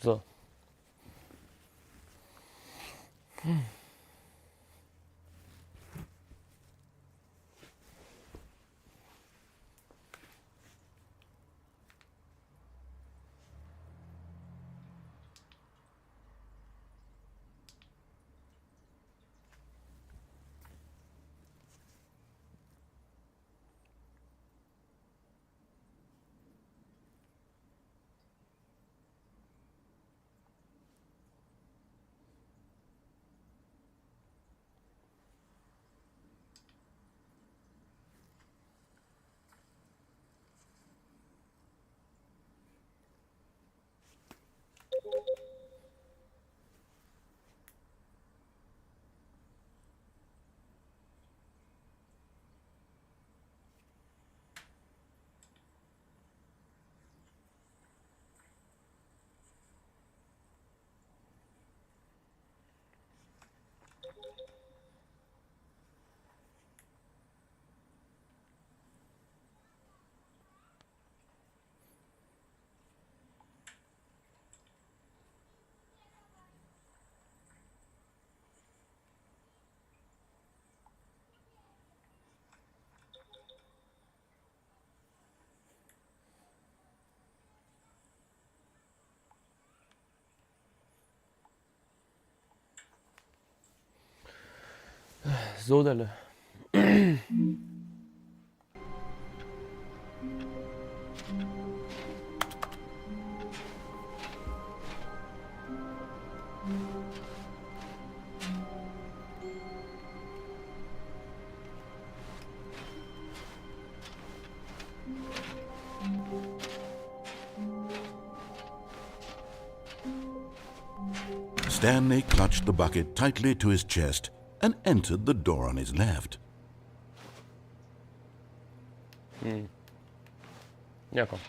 So. So, Delle. Stanley clutched the bucket tightly to his chest and entered the door on his left. Ja, komm.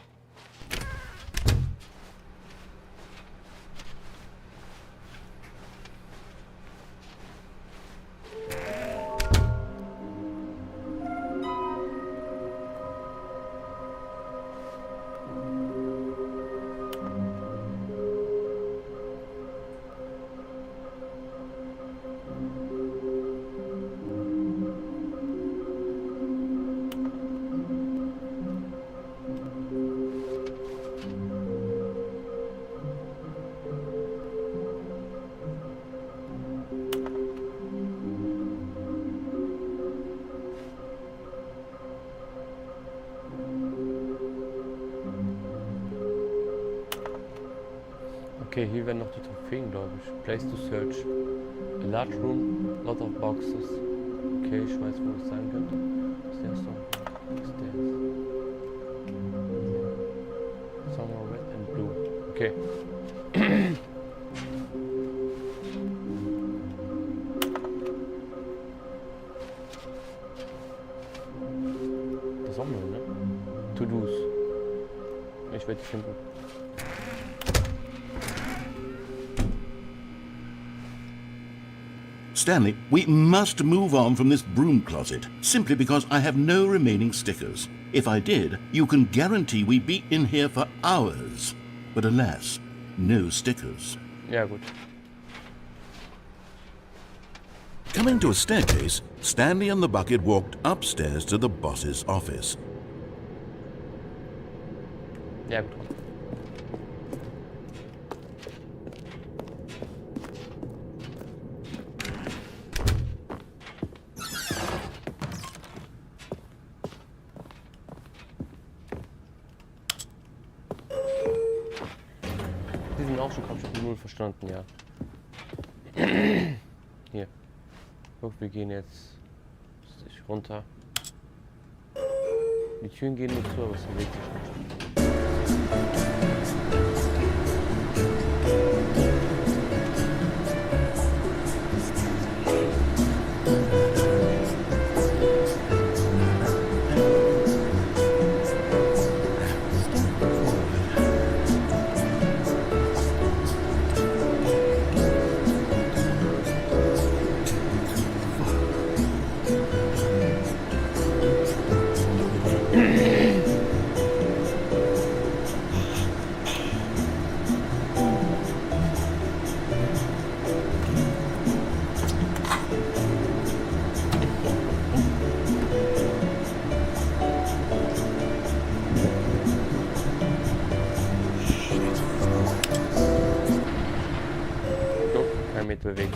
Okay, hier werden noch die Trophäen, glaube ich. Place to search. A large room, lot of boxes. Okay, ich weiß, wo es sein könnte. Ist der Song? Ist der? Somewhere red and blue. Okay. Das Sammeln, ne? To-Dos. Ich werde die finden. Stanley, we must move on from this broom closet, simply because I have no remaining stickers. If I did, you can guarantee we'd be in here for hours. But alas, no stickers. Ja, gut. Coming to a staircase, Stanley and the bucket walked upstairs to the boss's office. Ja, gut. Auch schon Kapitel 0 verstanden, ja. Hier. Guck, wir gehen jetzt runter. Die Türen gehen nur zu, aber es bewegt sich nicht. mit bewegt.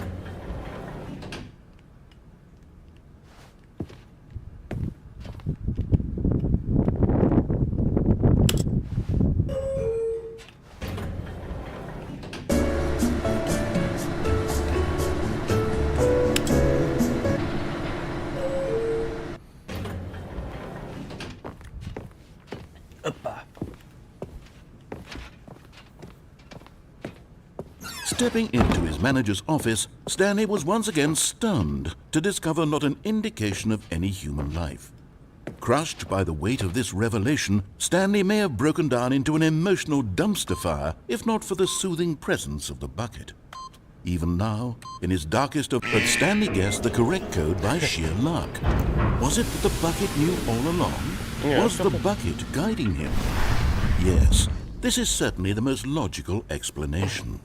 Stepping into his manager's office, Stanley was once again stunned to discover not an indication of any human life. Crushed by the weight of this revelation, Stanley may have broken down into an emotional dumpster fire if not for the soothing presence of the bucket. Even now, in his darkest of... But Stanley guessed the correct code by sheer luck. Was it that the bucket knew all along? Yeah, Was the bucket guiding him? Yes, this is certainly the most logical explanation.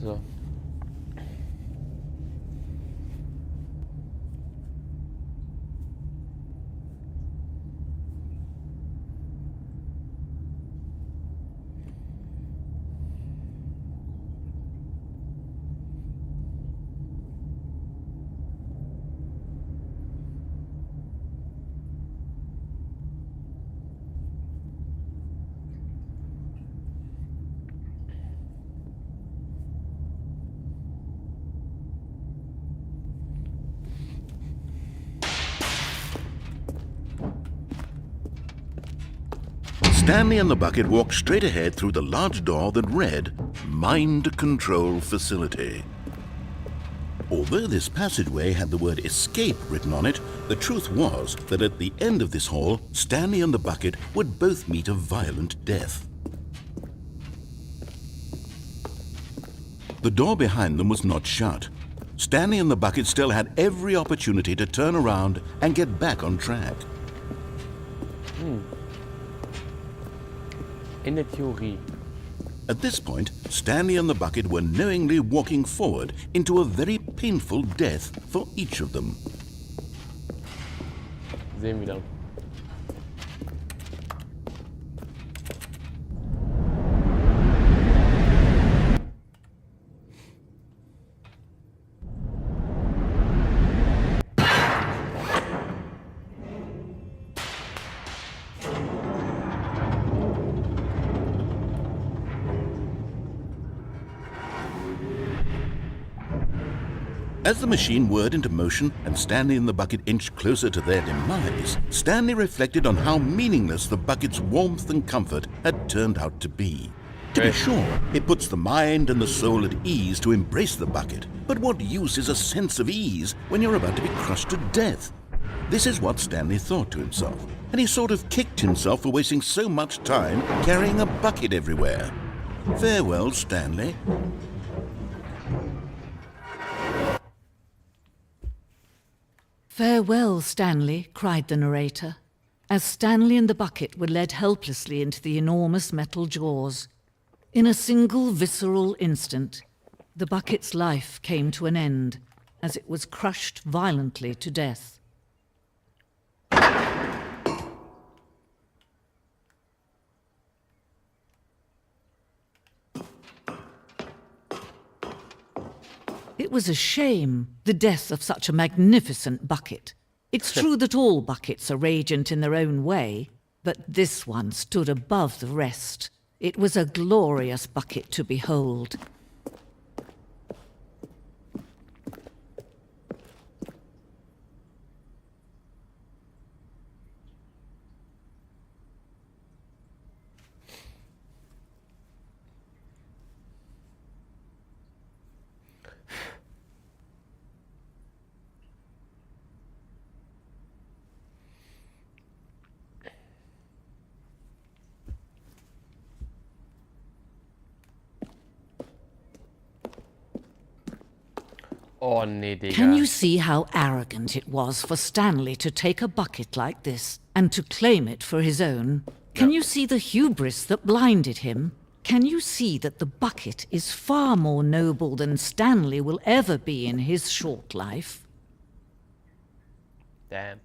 So. Stanley and the bucket walked straight ahead through the large door that read, Mind Control Facility. Although this passageway had the word escape written on it, the truth was that at the end of this hall, Stanley and the bucket would both meet a violent death. The door behind them was not shut. Stanley and the bucket still had every opportunity to turn around and get back on track. In der Theorie. At this point, Stanley and the bucket were knowingly walking forward into a very painful death for each of them. Sehen wir dann. As the machine whirred into motion and Stanley and the bucket inched closer to their demise, Stanley reflected on how meaningless the bucket's warmth and comfort had turned out to be. To be sure, it puts the mind and the soul at ease to embrace the bucket, but what use is a sense of ease when you're about to be crushed to death? This is what Stanley thought to himself, and he sort of kicked himself for wasting so much time carrying a bucket everywhere. Farewell, Stanley. "Farewell, Stanley," cried the narrator, as Stanley and the bucket were led helplessly into the enormous metal jaws. In a single visceral instant, the bucket's life came to an end as it was crushed violently to death. It was a shame, the death of such a magnificent bucket. It's true that all buckets are radiant in their own way, but this one stood above the rest. It was a glorious bucket to behold. Oh nee, Digga. Can you see how arrogant it was for Stanley to take a bucket like this and to claim it for his own? Can you see the hubris that blinded him? Can you see that the bucket is far more noble than Stanley will ever be in his short life? Damn.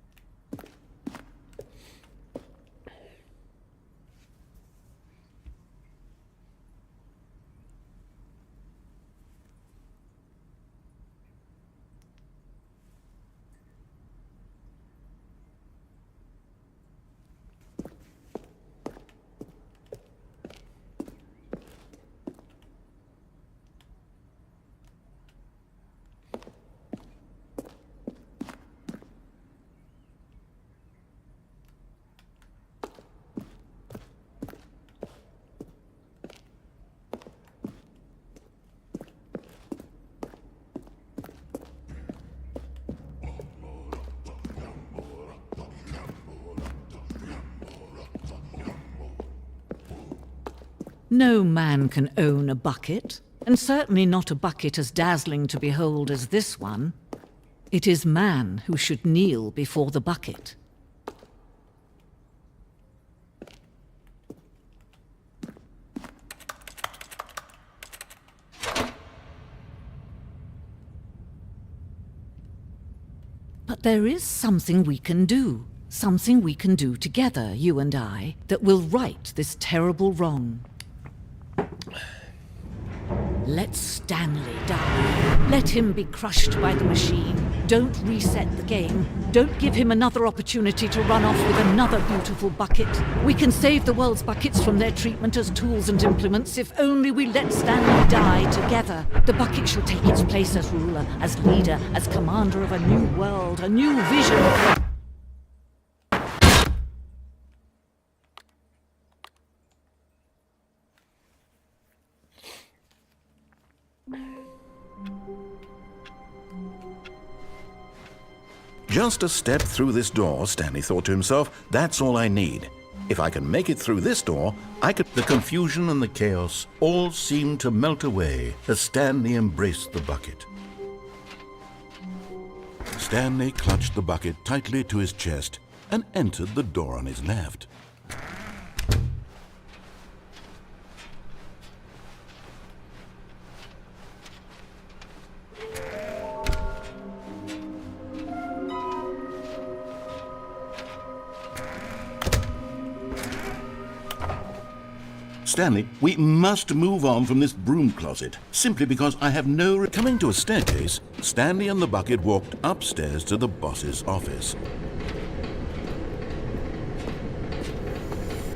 No man can own a bucket, and certainly not a bucket as dazzling to behold as this one. It is man who should kneel before the bucket. But there is something we can do. Something we can do together, you and I, that will right this terrible wrong. Let Stanley die. Let him be crushed by the machine. Don't reset the game. Don't give him another opportunity to run off with another beautiful bucket. We can save the world's buckets from their treatment as tools and implements if only we let Stanley die together. The bucket shall take its place as ruler, as leader, as commander of a new world, a new vision. Just a step through this door, Stanley thought to himself, that's all I need. If I can make it through this door, I could... The confusion and the chaos all seemed to melt away as Stanley embraced the bucket. Stanley clutched the bucket tightly to his chest and entered the door on his left. Stanley, we must move on from this broom closet, simply because I have no... Coming to a staircase, Stanley and the bucket walked upstairs to the boss's office.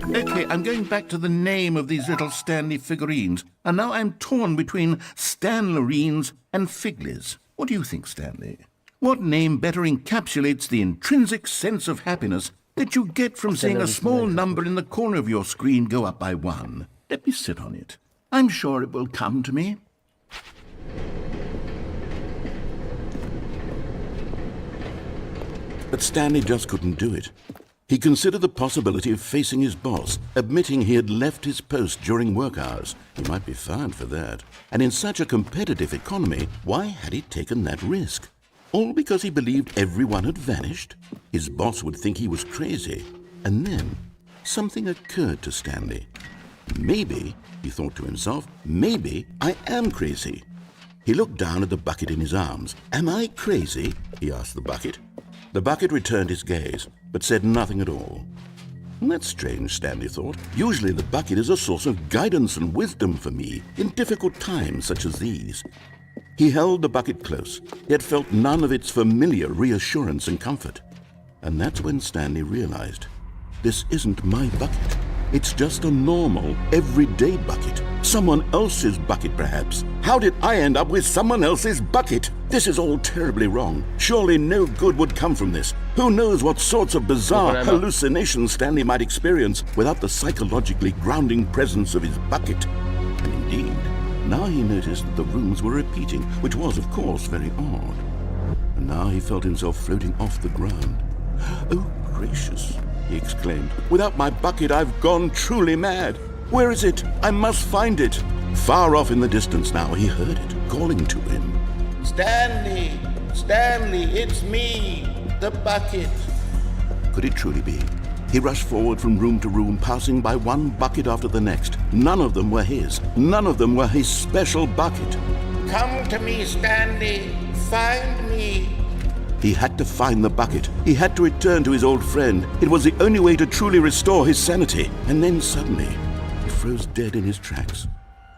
Okay, I'm going back to the name of these little Stanley figurines, and now I'm torn between Stanlerines and Figlies. What do you think, Stanley? What name better encapsulates the intrinsic sense of happiness that you get from seeing a small number in the corner of your screen go up by 1? Let me sit on it. I'm sure it will come to me. But Stanley just couldn't do it. He considered the possibility of facing his boss, admitting he had left his post during work hours. He might be fired for that. And in such a competitive economy, why had he taken that risk? All because he believed everyone had vanished? His boss would think he was crazy. And then something occurred to Stanley. Maybe, he thought to himself, maybe I am crazy. He looked down at the bucket in his arms. Am I crazy? He asked the bucket. The bucket returned his gaze, but said nothing at all. That's strange, Stanley thought. Usually the bucket is a source of guidance and wisdom for me in difficult times such as these. He held the bucket close, yet felt none of its familiar reassurance and comfort. And that's when Stanley realized, this isn't my bucket. It's just a normal, everyday bucket. Someone else's bucket, perhaps. How did I end up with someone else's bucket? This is all terribly wrong. Surely no good would come from this. Who knows what sorts of bizarre hallucinations Stanley might experience without the psychologically grounding presence of his bucket. And indeed, now he noticed that the rooms were repeating, which was, of course, very odd. And now he felt himself floating off the ground. Oh, gracious, he exclaimed. Without my bucket, I've gone truly mad. Where is it? I must find it. Far off in the distance now, he heard it, calling to him. Stanley! Stanley, it's me! The bucket! Could it truly be? He rushed forward from room to room, passing by one bucket after the next. None of them were his. None of them were his special bucket. Come to me, Stanley. Find me. He had to find the bucket. He had to return to his old friend. It was the only way to truly restore his sanity. And then suddenly, he froze dead in his tracks.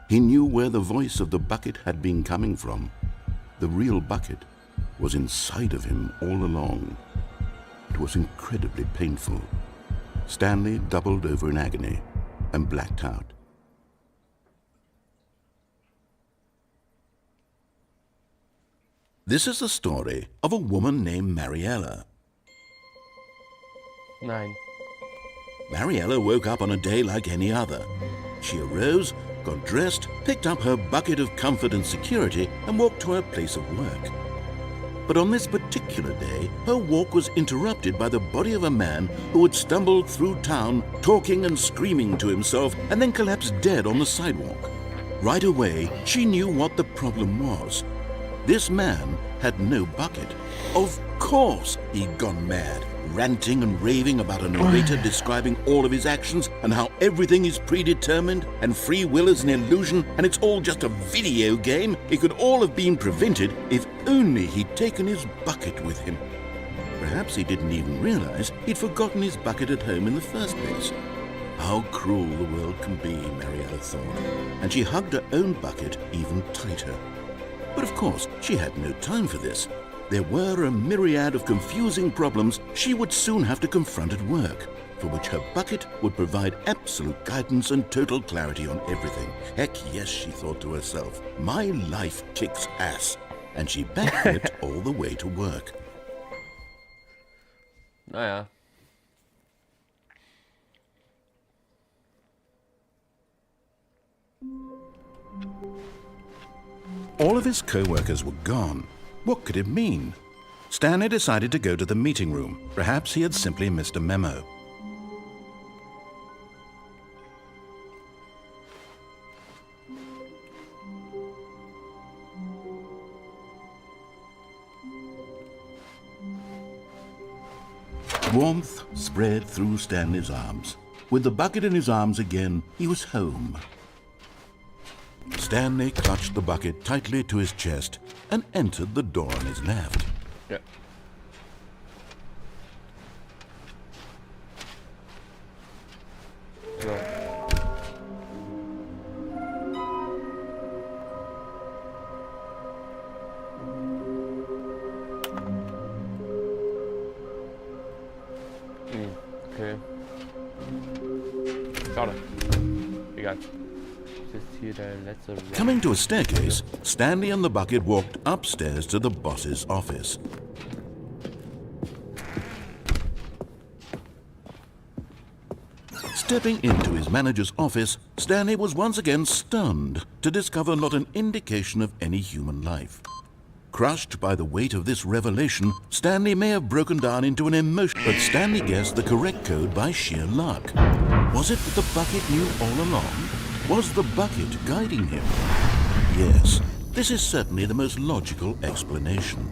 He knew where the voice of the bucket had been coming from. The real bucket was inside of him all along. It was incredibly painful. Stanley doubled over in agony and blacked out. This is the story of a woman named Mariella. Nein. Mariella woke up on a day like any other. She arose, got dressed, picked up her bucket of comfort and security, and walked to her place of work. But on this particular day, her walk was interrupted by the body of a man who had stumbled through town, talking and screaming to himself, and then collapsed dead on the sidewalk. Right away, she knew what the problem was. This man had no bucket. Of course he'd gone mad, ranting and raving about a narrator describing all of his actions and how everything is predetermined and free will is an illusion and it's all just a video game. It could all have been prevented if only he'd taken his bucket with him. Perhaps he didn't even realize he'd forgotten his bucket at home in the first place. How cruel the world can be, Mariella thought, and she hugged her own bucket even tighter. But of course, she had no time for this. There were a myriad of confusing problems she would soon have to confront at work, for which her bucket would provide absolute guidance and total clarity on everything. Heck yes, she thought to herself, my life kicks ass. And she backflipped all the way to work. Naja. All of his co-workers were gone. What could it mean? Stanley decided to go to the meeting room. Perhaps he had simply missed a memo. Warmth spread through Stanley's arms. With the bucket in his arms again, he was home. Stanley clutched the bucket tightly to his chest and entered the door on his left. Ja. So. Okay. Schade. Egal. Coming to a staircase, Stanley and the bucket walked upstairs to the boss's office. Stepping into his manager's office, Stanley was once again stunned to discover not an indication of any human life. Crushed by the weight of this revelation, Stanley may have broken down into an emotion, but Stanley guessed the correct code by sheer luck. Was it that the bucket knew all along? Was the bucket guiding him? Yes, this is certainly the most logical explanation.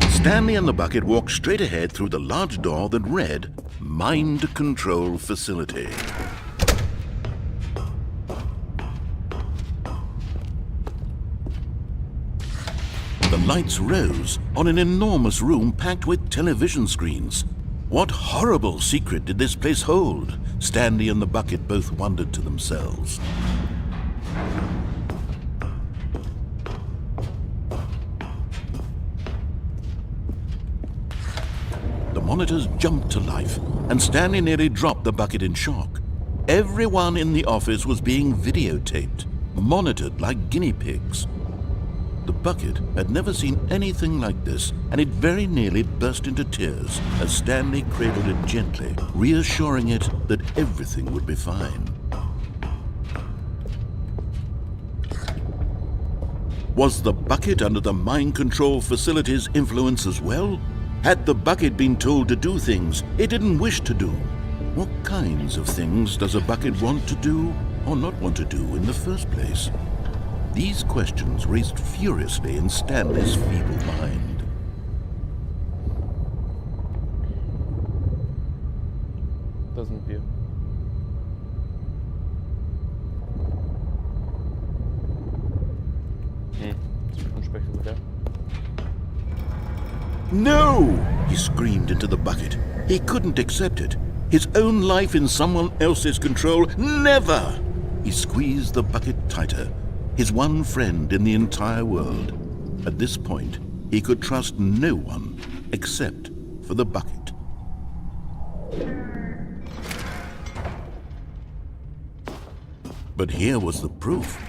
Stanley and the bucket walked straight ahead through the large door that read, Mind Control Facility. The lights rose on an enormous room packed with television screens. What horrible secret did this place hold? Stanley and the bucket both wondered to themselves. The monitors jumped to life, and Stanley nearly dropped the bucket in shock. Everyone in the office was being videotaped, monitored like guinea pigs. The bucket had never seen anything like this, and it very nearly burst into tears as Stanley cradled it gently, reassuring it that everything would be fine. Was the bucket under the mind control facility's influence as well? Had the bucket been told to do things it didn't wish to do? What kinds of things does a bucket want to do or not want to do in the first place? These questions raced furiously in Stanley's feeble mind. Doesn't wir. Unspektakulär. No! He screamed into the bucket. He couldn't accept it. His own life in someone else's control. Never! He squeezed the bucket tighter. His one friend in the entire world. At this point, he could trust no one except for the bucket. But here was the proof.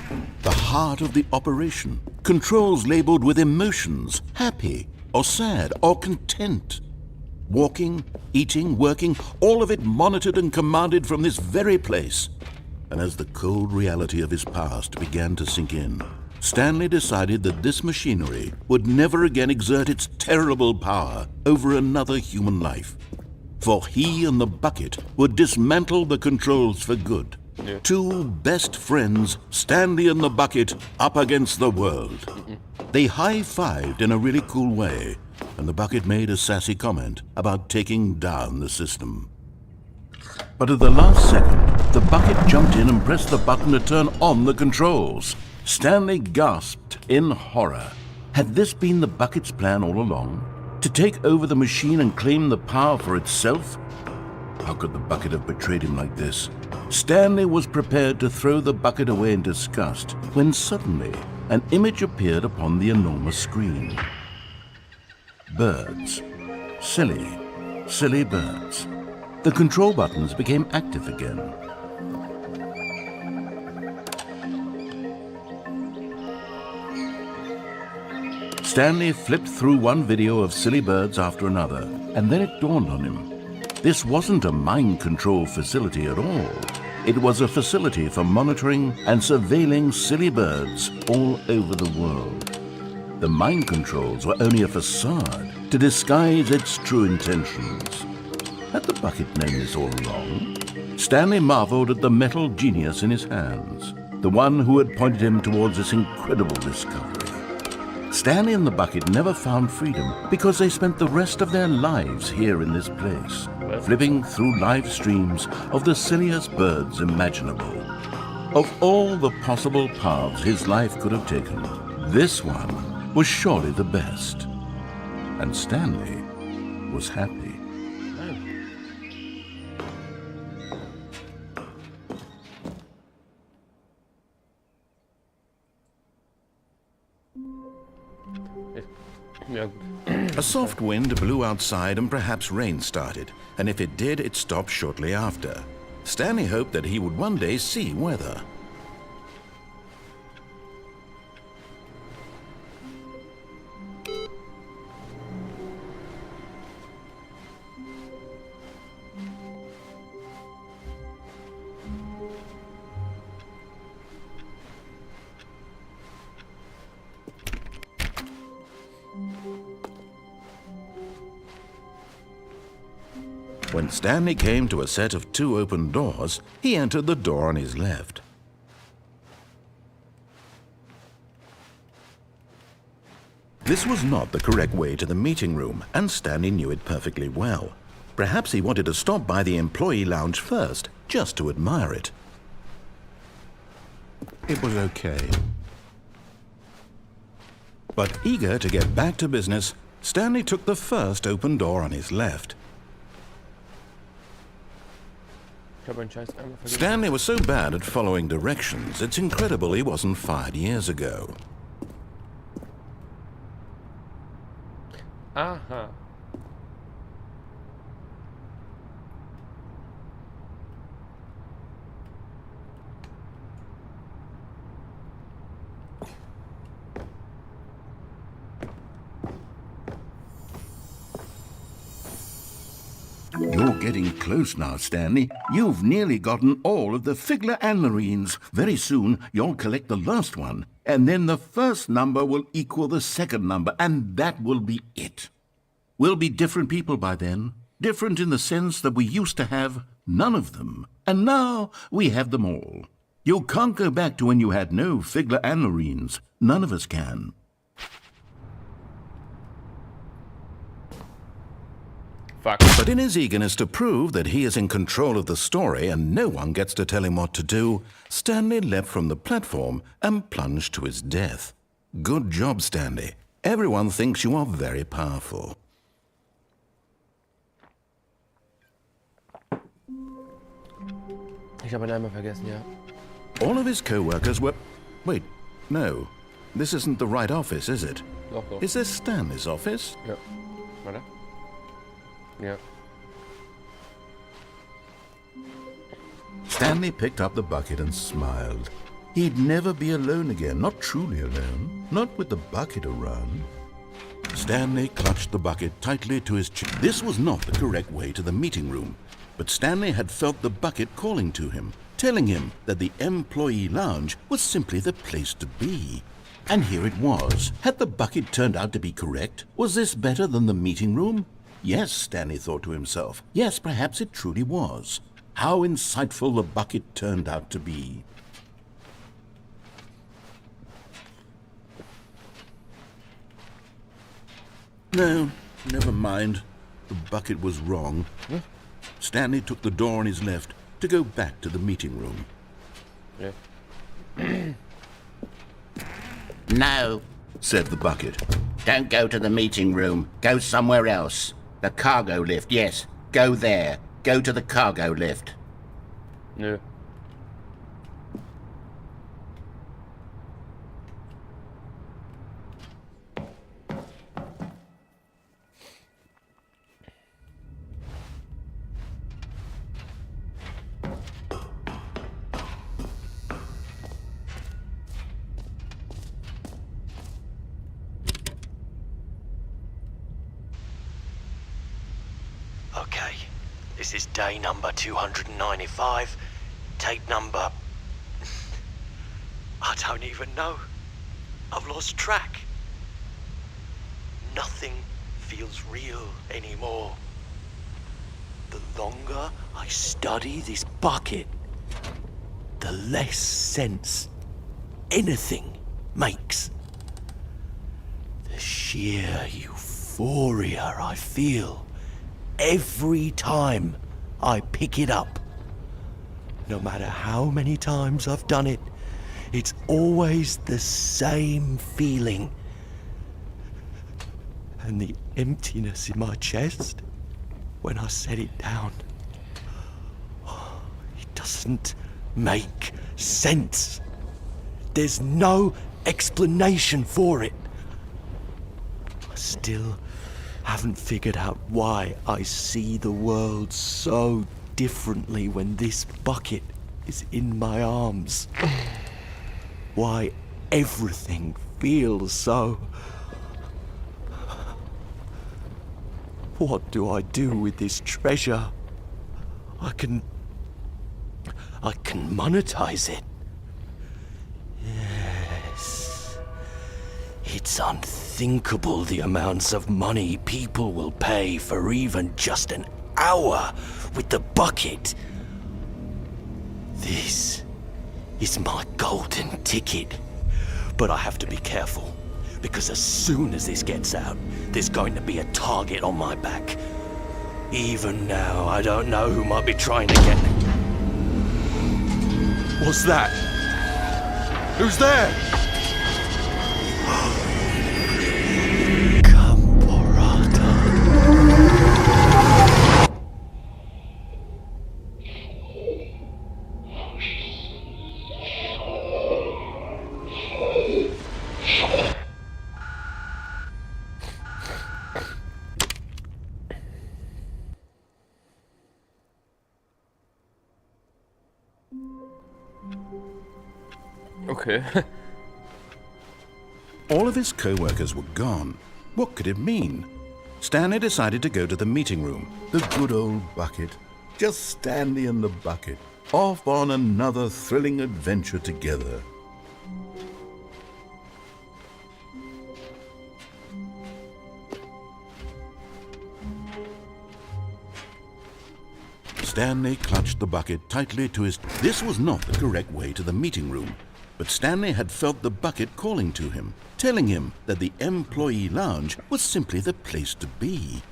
The heart of the operation. Controls labeled with emotions, happy or sad or content. Walking, eating, working, all of it monitored and commanded from this very place. And as the cold reality of his past began to sink in, Stanley decided that this machinery would never again exert its terrible power over another human life. For he and the bucket would dismantle the controls for good. Yeah. Two best friends, Stanley and the bucket, up against the world. They high-fived in a really cool way, and the bucket made a sassy comment about taking down the system. But at the last second, the bucket jumped in and pressed the button to turn on the controls. Stanley gasped in horror. Had this been the bucket's plan all along? To take over the machine and claim the power for itself? How could the bucket have betrayed him like this? Stanley was prepared to throw the bucket away in disgust when suddenly an image appeared upon the enormous screen. Birds. Silly, silly birds. The control buttons became active again. Stanley flipped through one video of silly birds after another, and then it dawned on him. This wasn't a mind control facility at all. It was a facility for monitoring and surveilling silly birds all over the world. The mind controls were only a facade to disguise its true intentions. Had the bucket known this all along? Stanley marveled at the metal genius in his hands, the one who had pointed him towards this incredible discovery. Stanley and the bucket never found freedom because they spent the rest of their lives here in this place, flipping through live streams of the silliest birds imaginable. Of all the possible paths his life could have taken, this one was surely the best. And Stanley was happy. Ja, A soft wind blew outside and perhaps rain started, and if it did, it stopped shortly after. Stanley hoped that he would one day see weather. When Stanley came to a set of 2 open doors, he entered the door on his left. This was not the correct way to the meeting room, and Stanley knew it perfectly well. Perhaps he wanted to stop by the employee lounge first, just to admire it. It was okay. But eager to get back to business, Stanley took the first open door on his left. ich habe einen Scheiß einmal vergessen. Stanley was so bad at following directions, it's incredible he wasn't fired years ago. Aha. You're getting close now, Stanley. You've nearly gotten all of the Figler and Marines. Very soon, you'll collect the last one, and then the first number will equal the second number, and that will be it. We'll be different people by then. Different in the sense that we used to have none of them, and now we have them all. You can't go back to when you had no Figler and Marines. None of us can. Fuck. But in his eagerness to prove that he is in control of the story and no one gets to tell him what to do, Stanley leapt from the platform and plunged to his death. Good job, Stanley. Everyone thinks you are very powerful. Ich habe ihn einmal vergessen, ja. All of his co-workers were... Wait, no. This isn't the right office, is it? Doch, doch. Is this Stanley's office? Ja. Warte. Ja. Stanley picked up the bucket and smiled. He'd never be alone again, not truly alone, not with the bucket around. Stanley clutched the bucket tightly to his chin. This was not the correct way to the meeting room, but Stanley had felt the bucket calling to him, telling him that the employee lounge was simply the place to be. And here it was. Had the bucket turned out to be correct? Was this better than the meeting room? Yes, Stanley thought to himself. Yes, perhaps it truly was. How insightful the bucket turned out to be. No, never mind. The bucket was wrong. Stanley took the door on his left to go back to the meeting room. Ja. No, said the bucket. Don't go to the meeting room. Go somewhere else. The cargo lift, yes. Go there. Go to the cargo lift. Nö. Okay, this is day number 295, tape number... I don't even know. I've lost track. Nothing feels real anymore. The longer I study this bucket, the less sense anything makes. The sheer euphoria I feel every time I pick it up. No matter how many times I've done it, it's always the same feeling. And the emptiness in my chest when I set it down. It doesn't make sense. There's no explanation for it. I still haven't figured out why I see the world so differently when this bucket is in my arms. Why everything feels so... What do I do with this treasure? I can monetize it. Yes. It's unthinkable the amounts of money people will pay for even just an hour with the bucket. This is my golden ticket. But I have to be careful, because as soon as this gets out, there's going to be a target on my back. Even now, I don't know who might be trying to get me. What's that? Who's there? Okay. All of his co-workers were gone. What could it mean? Stanley decided to go to the meeting room. The good old bucket. Just Stanley and the bucket. Off on another thrilling adventure together. Stanley clutched the bucket tightly to his... This was not the correct way to the meeting room, but Stanley had felt the bucket calling to him, telling him that the employee lounge was simply the place to be.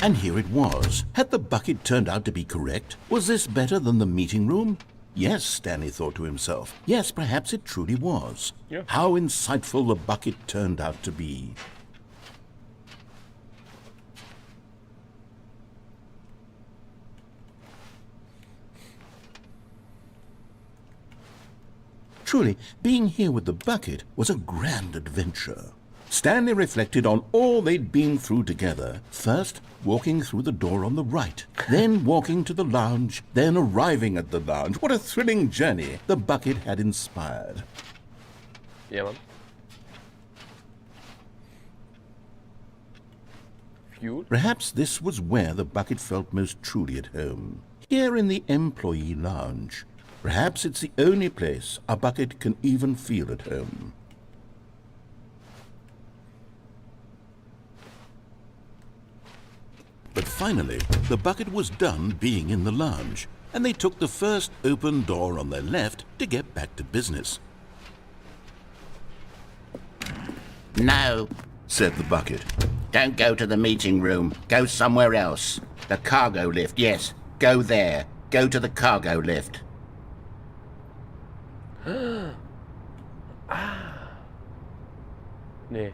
And here it was. Had the bucket turned out to be correct? Was this better than the meeting room? Yes, Stanley thought to himself. Yes, perhaps it truly was. Yeah. How insightful the bucket turned out to be. Truly, being here with the bucket was a grand adventure. Stanley reflected on all they'd been through together. First, walking through the door on the right, then walking to the lounge, then arriving at the lounge. What a thrilling journey the bucket had inspired. Yeah, man. Fuel. Perhaps this was where the bucket felt most truly at home. Here in the employee lounge. Perhaps it's the only place a bucket can even feel at home. But finally, the bucket was done being in the lounge, and they took the first open door on their left to get back to business. No, Said the bucket. don't go to the meeting room. Go somewhere else. The cargo lift, yes. Go there. Go to the cargo lift. Nee.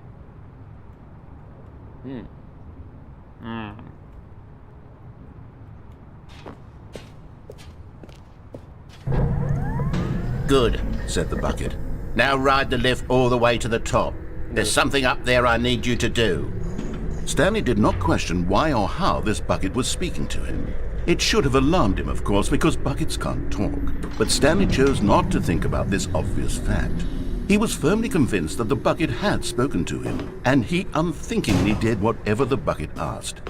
Good. Said the bucket. Now ride the lift all the way to the top. There's something up there I need you to do. Stanley did not question why or how this bucket was speaking to him. It should have alarmed him, of course, because buckets can't talk. But Stanley chose not to think about this obvious fact. He was firmly convinced that the bucket had spoken to him, and he unthinkingly did whatever the bucket asked.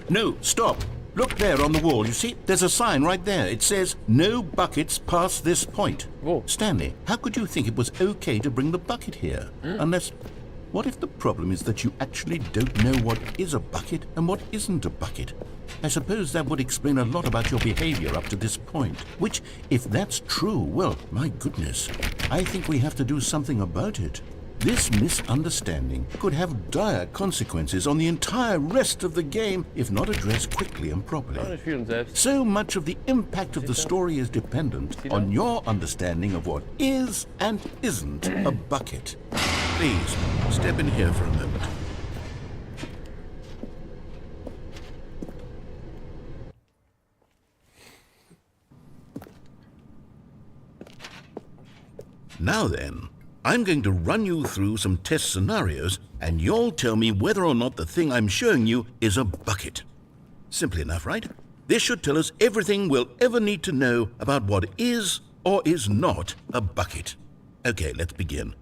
No, stop. Look there on the wall, you see? There's a sign right there. It says, "No buckets past this point." Whoa. Stanley, how could you think it was okay to bring the bucket here? Unless... What if the problem is that you actually don't know what is a bucket and what isn't a bucket? I suppose that would explain a lot about your behavior up to this point. Which, if that's true, well, my goodness, I think we have to do something about it. This misunderstanding could have dire consequences on the entire rest of the game if not addressed quickly and Ja, properly. nicht viel und selbst. So much of the impact of the story is dependent on your understanding of what is and isn't a bucket. Please, step in here for a moment. Now then, I'm going to run you through some test scenarios, and you'll tell me whether or not the thing I'm showing you is a bucket. Simple enough, right? This should tell us everything we'll ever need to know about what is or is not a bucket. Okay, let's begin.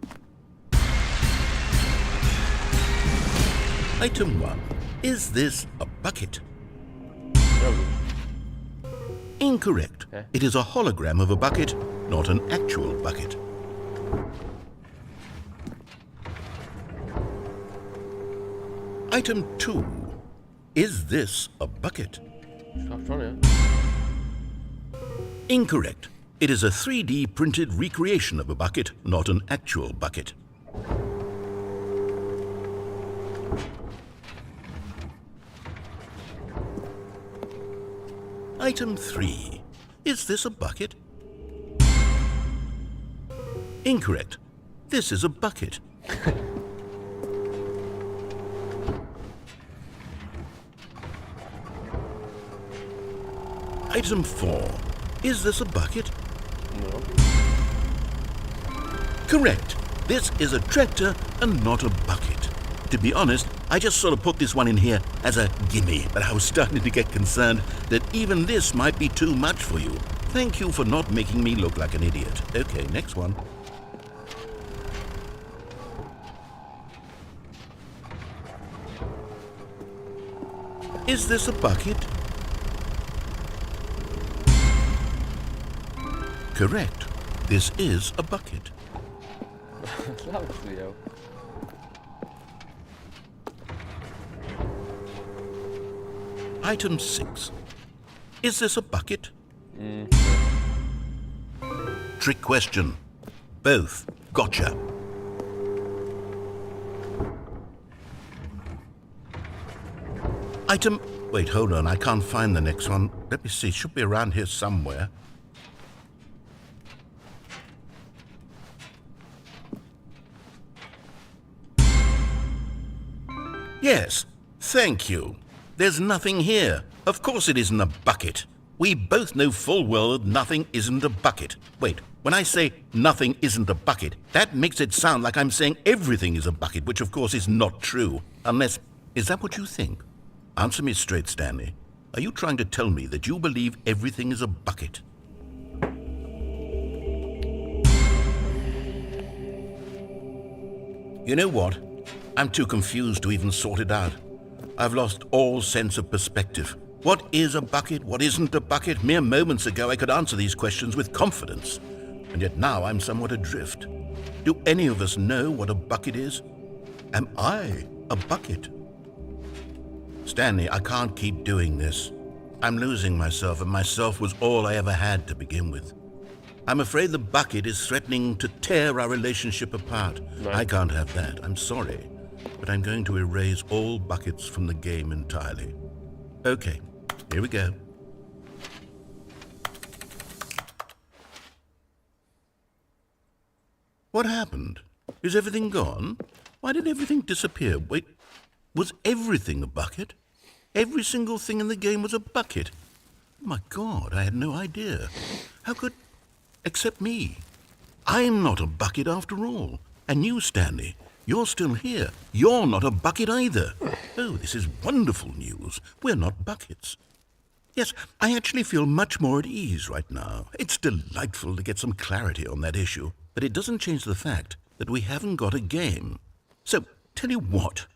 Item 1. Is this a bucket? Ja, gut. Incorrect. It is a hologram of a bucket, not an actual bucket. Item 2. Is this a bucket? Ich glaub schon, ja. Incorrect. It is a 3D printed recreation of a bucket, not an actual bucket. Item 3. Is this a bucket? Incorrect. This is a bucket. Item 4. Is this a bucket? No. Correct. This is a tractor and not a bucket. To be honest, I just sort of put this one in here as a gimme, but I was starting to get concerned that even this might be too much for you. Thank you for not making me look like an idiot. Okay, next one. Is this a bucket? Correct. This is a bucket. Glaubst du, ja. Item 6. Is this a bucket? Trick question. Both. Gotcha. Item... Wait, hold on. I can't find the next one. Let me see. It should be around here somewhere. Yes. Thank you. There's nothing here. Of course it isn't a bucket. We both know full well that nothing isn't a bucket. Wait, when I say nothing isn't a bucket, that makes it sound like I'm saying everything is a bucket, which of course is not true. Unless... Is that what you think? Answer me straight, Stanley. Are you trying to tell me that you believe everything is a bucket? You know what? I'm too confused to even sort it out. I've lost all sense of perspective. What is a bucket? What isn't a bucket? Mere moments ago I could answer these questions with confidence. And yet now I'm somewhat adrift. Do any of us know what a bucket is? Am I a bucket? Stanley, I can't keep doing this. I'm losing myself, and myself was all I ever had to begin with. I'm afraid the bucket is threatening to tear our relationship apart. No. I can't have that. I'm sorry. But I'm going to erase all buckets from the game entirely. Okay, here we go. What happened? Is everything gone? Why did everything disappear? Wait, was everything a bucket? Every single thing in the game was a bucket? Oh my God, I had no idea. How could... Except me. I'm not a bucket after all. And you, Stanley, you're still here. You're not a bucket either. Oh, this is wonderful news. We're not buckets. Yes, I actually feel much more at ease right now. It's delightful to get some clarity on that issue, but it doesn't change the fact that we haven't got a game. So, tell you what,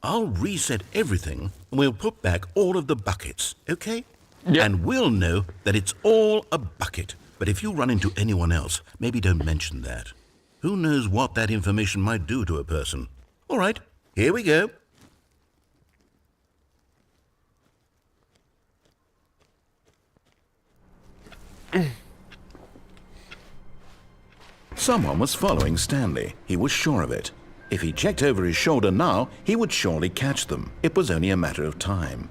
I'll reset everything and we'll put back all of the buckets, okay? Yeah. And we'll know that it's all a bucket. But if you run into anyone else, maybe don't mention that. Who knows what that information might do to a person? All right, here we go. Someone was following Stanley. He was sure of it. If he checked over his shoulder now, he would surely catch them. It was only a matter of time.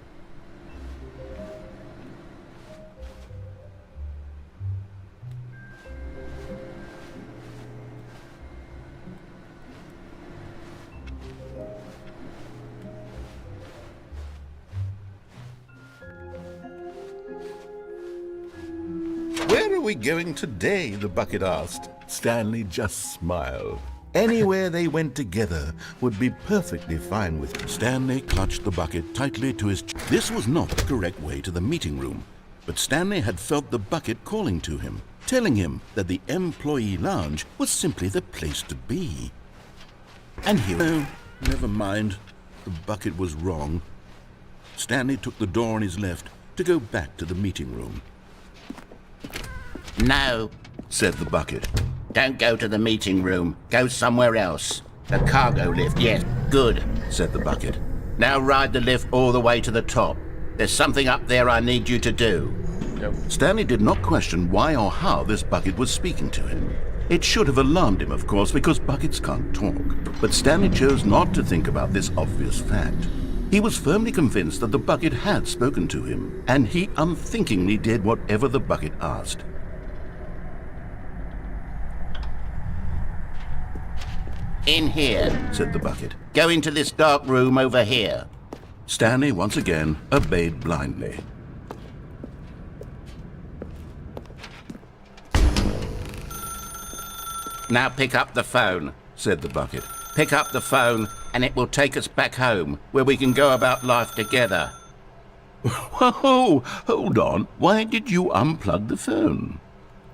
Where are we going today? The bucket asked. Stanley just smiled. Anywhere they went together would be perfectly fine with him. Stanley clutched the bucket tightly to his chest. This was not the correct way to the meeting room, but Stanley had felt the bucket calling to him, telling him that the employee lounge was simply the place to be. And here... No, never mind. The bucket was wrong. Stanley took the door on his left to go back to the meeting room. No, Said the bucket. don't go to the meeting room. Go somewhere else. The cargo lift, yes, good. Said the bucket. Now ride the lift all the way to the top. There's something up there I need you to do. Yep. Stanley did not question why or how this bucket was speaking to him. It should have alarmed him, of course, because buckets can't talk. But Stanley chose not to think about this obvious fact. He was firmly convinced that the bucket had spoken to him, and he unthinkingly did whatever the bucket asked. In here. Said the bucket. Go into this dark room over here. Stanley once again obeyed blindly. Now pick up the phone. Said the bucket. Pick up the phone and it will take us back home, where we can go about life together. Whoa, hold on. Why did you unplug the phone?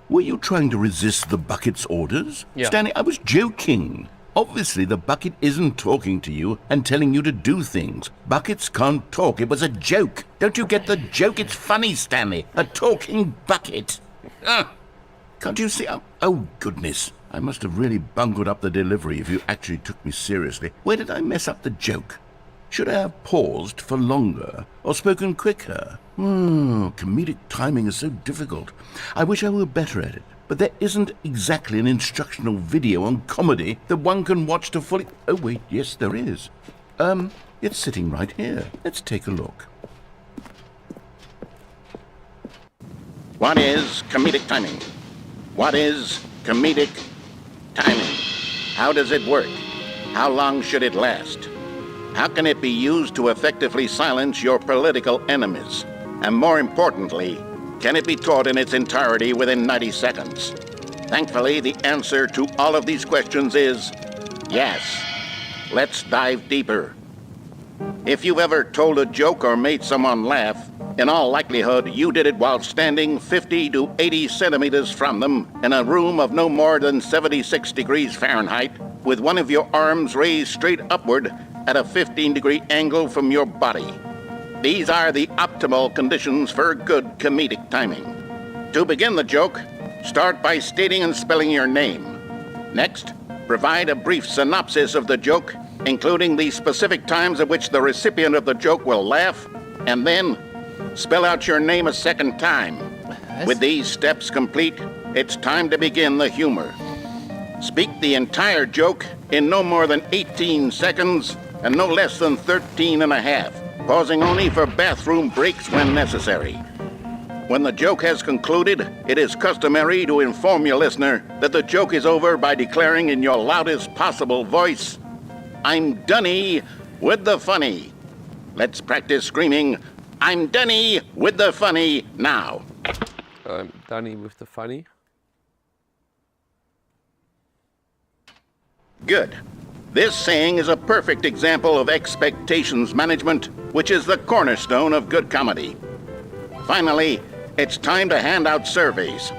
Were you trying to resist the bucket's orders? Yeah. Stanley, I was joking. Obviously, the bucket isn't talking to you and telling you to do things. Buckets can't talk. It was a joke. Don't you get the joke? It's funny, Stanley. A talking bucket. Can't you see? Oh, goodness. I must have really bungled up the delivery if you actually took me seriously. Where did I mess up the joke? Should I have paused for longer or spoken quicker? Comedic timing is so difficult. I wish I were better at it. But there isn't exactly an instructional video on comedy that one can watch to fully... Oh, wait, yes, there is. It's sitting right here. Let's take a look. What is comedic timing? What is comedic timing? How does it work? How long should it last? How can it be used to effectively silence your political enemies? And more importantly, can it be taught in its entirety within 90 seconds? Thankfully, the answer to all of these questions is yes. Let's dive deeper. If you've ever told a joke or made someone laugh, in all likelihood, you did it while standing 50 to 80 centimeters from them in a room of no more than 76 degrees Fahrenheit, with one of your arms raised straight upward at a 15-degree angle from your body. These are the optimal conditions for good comedic timing. To begin the joke, start by stating and spelling your name. Next, provide a brief synopsis of the joke, including the specific times at which the recipient of the joke will laugh, and then spell out your name a second time. With these steps complete, it's time to begin the humor. Speak the entire joke in no more than 18 seconds and no less than 13 and a half. Pausing only for bathroom breaks when necessary. When the joke has concluded, it is customary to inform your listener that the joke is over by declaring in your loudest possible voice, "I'm Dunny with the funny." Let's practice screaming, "I'm Dunny with the funny" now. Danny with the funny. Good. This saying is a perfect example of expectations management, which is the cornerstone of good comedy. Finally, it's time to hand out surveys.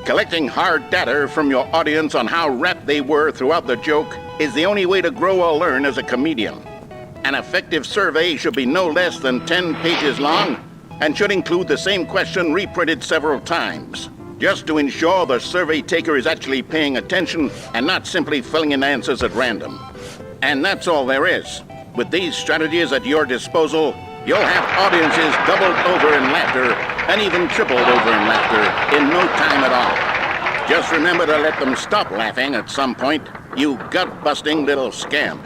Collecting hard data from your audience on how rapt they were throughout the joke is the only way to grow or learn as a comedian. An effective survey should be no less than 10 pages long and should include the same question reprinted several times, just to ensure the survey taker is actually paying attention and not simply filling in answers at random. And that's all there is. With these strategies at your disposal, you'll have audiences doubled over in laughter and even tripled over in laughter in no time at all. Just remember to let them stop laughing at some point, you gut-busting little scamp.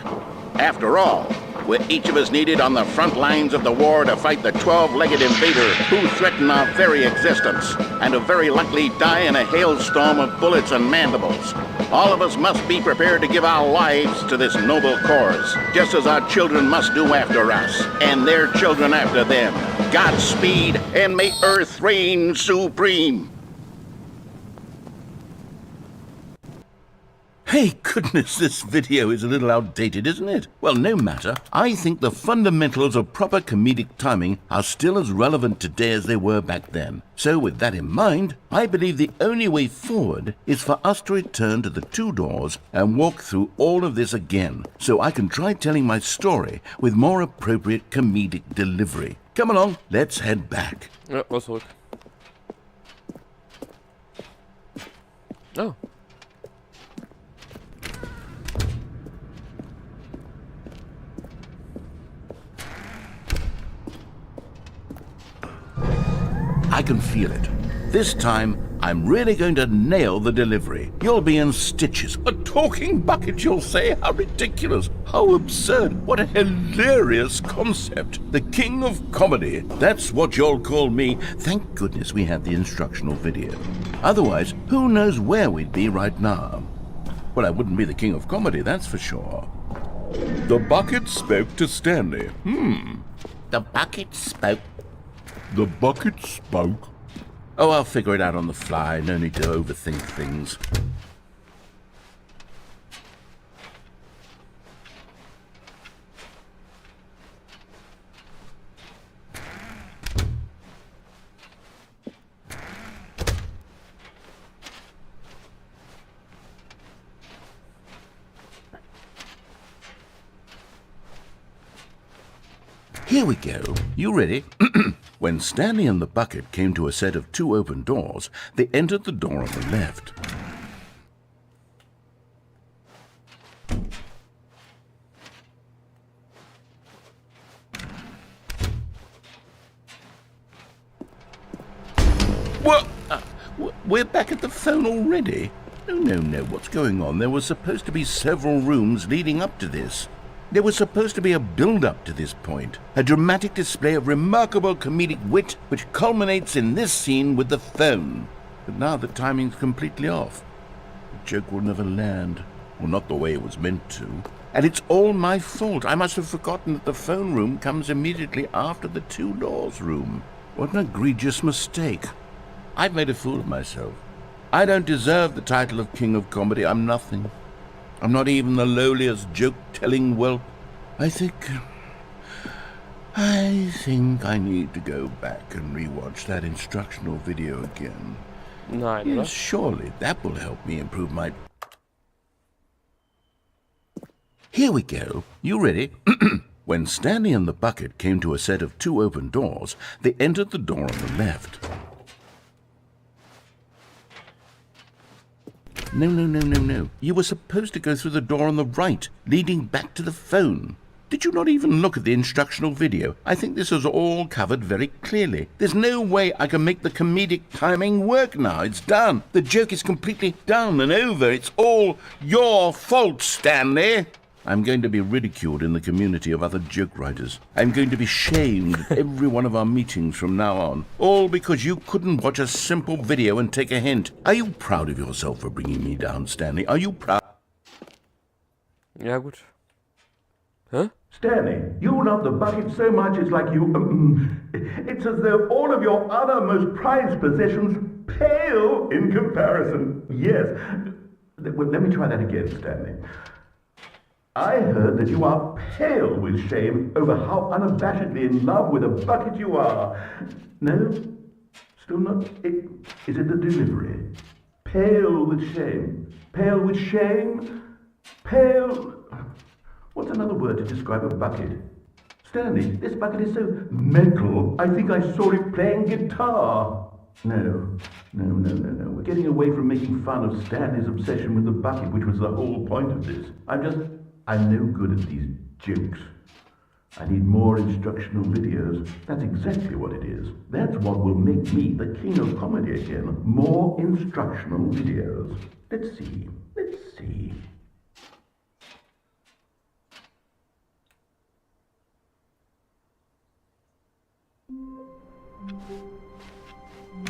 After all, we're each of us needed on the front lines of the war to fight the 12-legged invader who threaten our very existence, and who very likely die in a hailstorm of bullets and mandibles. All of us must be prepared to give our lives to this noble cause, just as our children must do after us, and their children after them. Godspeed, and may Earth reign supreme. Hey, goodness, this video is a little outdated, isn't it? Well, no matter. I think the fundamentals of proper comedic timing are still as relevant today as they were back then. So with that in mind, I believe the only way forward is for us to return to the two doors and walk through all of this again, so I can try telling my story with more appropriate comedic delivery. Come along, let's head back. Ja, was zurück. Oh. I can feel it. This time, I'm really going to nail the delivery. You'll be in stitches. A talking bucket, you'll say? How ridiculous. How absurd. What a hilarious concept. The king of comedy. That's what you'll call me. Thank goodness we had the instructional video. Otherwise, who knows where we'd be right now. Well, I wouldn't be the king of comedy, that's for sure. The bucket spoke to Stanley. The bucket spoke. The bucket spoke. Oh, I'll figure it out on the fly. No need to overthink things. Here we go. You ready? When Stanley and the bucket came to a set of 2 open doors, they entered the door on the left. What? We're back at the phone already? No. What's going on? There were supposed to be several rooms leading up to this. There was supposed to be a build-up to this point. A dramatic display of remarkable comedic wit which culminates in this scene with the phone. But now the timing's completely off. The joke will never land. Well, not the way it was meant to. And it's all my fault. I must have forgotten that the phone room comes immediately after the 2 doors room. What an egregious mistake. I've made a fool of myself. I don't deserve the title of King of Comedy. I'm nothing. I'm not even the lowliest joke-telling whelp. I think I need to go back and rewatch that instructional video again. Nein, Yes, oder? surely that will help me improve my... Here we go. You ready? When Stanley and the bucket came to a set of 2 open doors, they entered the door on the left. No. You were supposed to go through the door on the right, leading back to the phone. Did you not even look at the instructional video? I think this is all covered very clearly. There's no way I can make the comedic timing work now. It's done. The joke is completely done and over. It's all your fault, Stanley. I'm going to be ridiculed in the community of other joke writers. I'm going to be shamed at every one of our meetings from now on. All because you couldn't watch a simple video and take a hint. Are you proud of yourself for bringing me down, Stanley? Are you proud? Ja, gut. Hä? Stanley, you love the bucket so much it's like you... it's as though all of your other most prized possessions pale in comparison. Yes. Well, let me try that again, Stanley. I heard that you are pale with shame over how unabashedly in love with a bucket you are. No? Still not? Is it the delivery? Pale with shame. Pale with shame? Pale... What's another word to describe a bucket? Stanley, this bucket is so metal. I think I saw it playing guitar. No. We're getting away from making fun of Stanley's obsession with the bucket, which was the whole point of this. I'm no good at these jokes. I need more instructional videos. That's exactly what it is. That's what will make me the king of comedy again. More instructional videos. Let's see.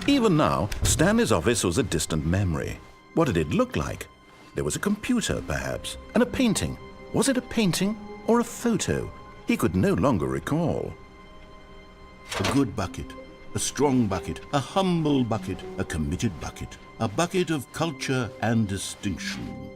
Even now, Stanley's office was a distant memory. What did it look like? There was a computer, perhaps, and a painting. Was it a painting or a photo? He could no longer recall. A good bucket, a strong bucket, a humble bucket, a committed bucket, a bucket of culture and distinction.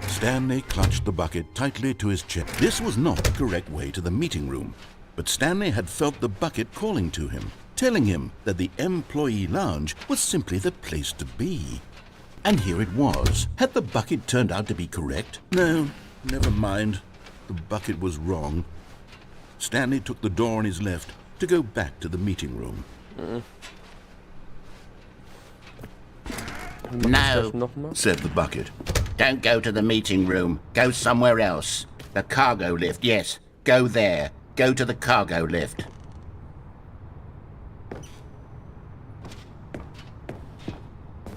Stanley clutched the bucket tightly to his chest. This was not the correct way to the meeting room, but Stanley had felt the bucket calling to him, telling him that the employee lounge was simply the place to be. And here it was. Had the bucket turned out to be correct? No, never mind. The bucket was wrong. Stanley took the door on his left to go back to the meeting room. No, Said the bucket. don't go to the meeting room. Go somewhere else. The cargo lift, yes. Go there. Go to the cargo lift.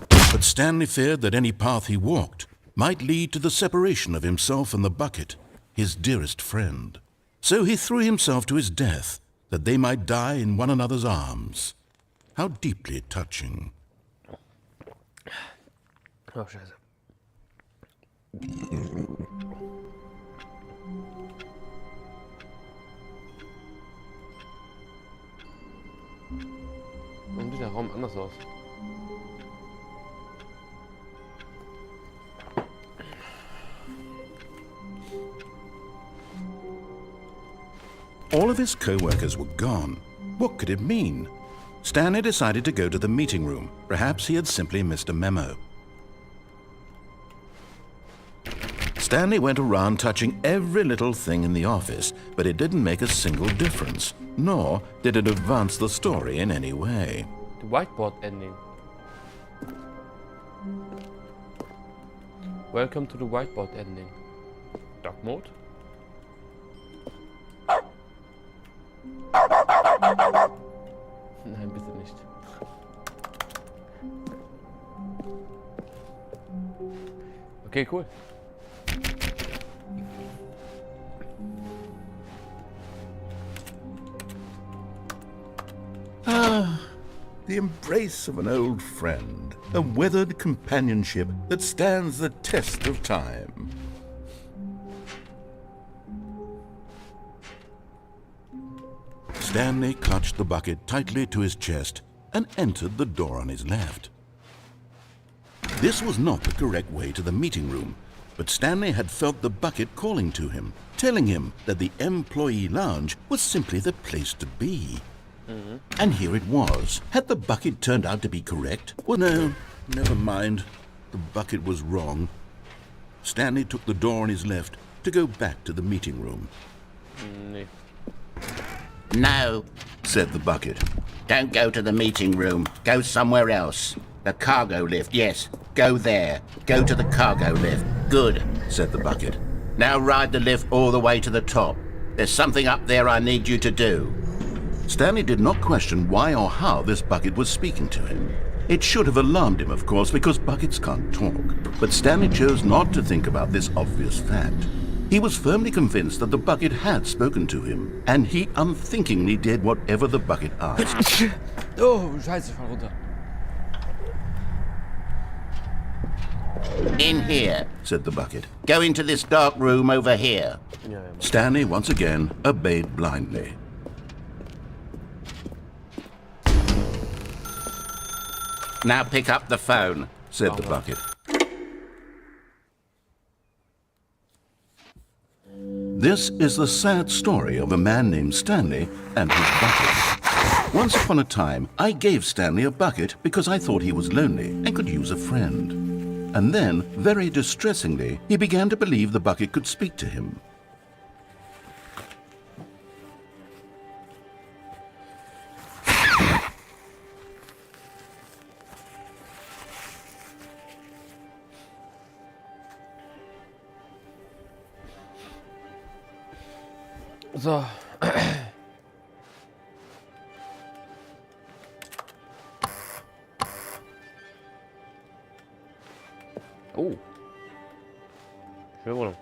But Stanley feared that any path he walked might lead to the separation of himself and the bucket, his dearest friend. So he threw himself to his death, that they might die in one another's arms. How deeply touching. Oh, scheiße. Warum sieht der Raum anders aus? All of his co-workers were gone. What could it mean? Stanley decided to go to the meeting room. Perhaps he had simply missed a memo. Stanley went around touching every little thing in the office, but it didn't make a single difference, nor did it advance the story in any way. The whiteboard ending. Welcome to the whiteboard ending. Dark mode. Nein, bitte nicht. Okay, cool. The embrace of an old friend, a weathered companionship that stands the test of time. Stanley clutched the bucket tightly to his chest and entered the door on his left. This was not the correct way to the meeting room, but Stanley had felt the bucket calling to him, telling him that the employee lounge was simply the place to be. And here it was. Had the bucket turned out to be correct? Well, no, never mind. The bucket was wrong. Stanley took the door on his left to go back to the meeting room. Nee. No, Said the bucket. don't go to the meeting room. Go somewhere else. The cargo lift, yes. Go there. Go to the cargo lift. Good. Said the bucket. Now ride the lift all the way to the top. There's something up there I need you to do. Stanley did not question why or how this bucket was speaking to him. It should have alarmed him, of course, because buckets can't talk. But Stanley chose not to think about this obvious fact. He was firmly convinced that the bucket had spoken to him, and he unthinkingly did whatever the bucket asked. Oh, scheiße, ich fall runter. In here. Said the bucket. Go into this dark room over here. Ja, ja, Stanley once again obeyed blindly. Now pick up the phone. Said the bucket. This is the sad story of a man named Stanley and his bucket. Once upon a time, I gave Stanley a bucket because I thought he was lonely and could use a friend. And then, very distressingly, he began to believe the bucket could speak to him. So. Oh. Schöne Wohnung.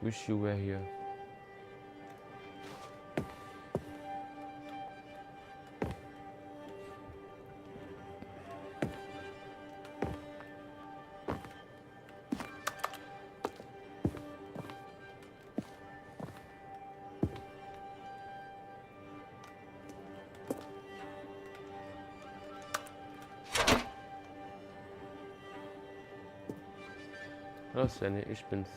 Wish you were here. Hallo Stanley, ich bin's.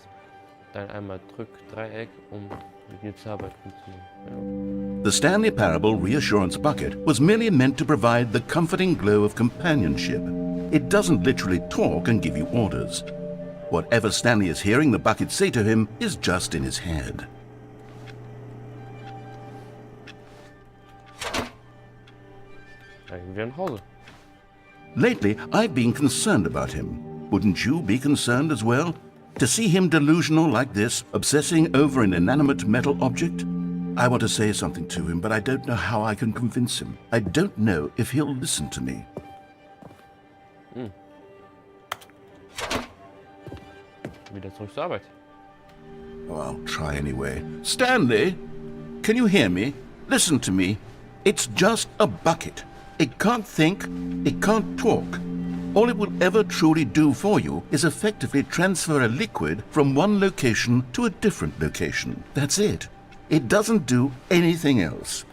Dann einmal drück Dreieck, um mit mir zur Arbeit mitzunehmen. The Stanley Parable Reassurance Bucket was merely meant to provide the comforting glow of companionship. It doesn't literally talk and give you orders. Whatever Stanley is hearing the bucket say to him is just in his head. Dann gehen wir nach Hause. Lately, I've been concerned about him. Wouldn't you be concerned as well? To see him delusional like this, obsessing over an inanimate metal object? I want to say something to him, but I don't know how I can convince him. I don't know if he'll listen to me. Wieder zurück zur Arbeit. Oh, I'll try anyway. Stanley, can you hear me? Listen to me. It's just a bucket. It can't think, it can't talk. All it will ever truly do for you is effectively transfer a liquid from one location to a different location. That's it. It doesn't do anything else.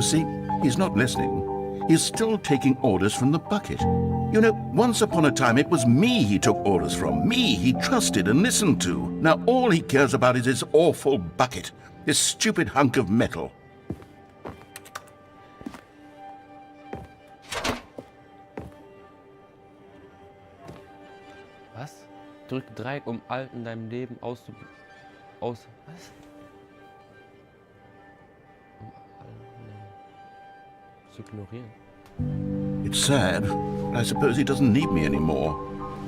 see, he's not listening. He's still taking orders from the bucket. You know, once upon a time it was me he took orders from. Me he trusted and listened to. Now all he cares about is his awful bucket. This stupid hunk of metal. Was? Drück Dreieck, um Alt in deinem Leben was? Zu ignorieren. It's sad, but I suppose he doesn't need me anymore.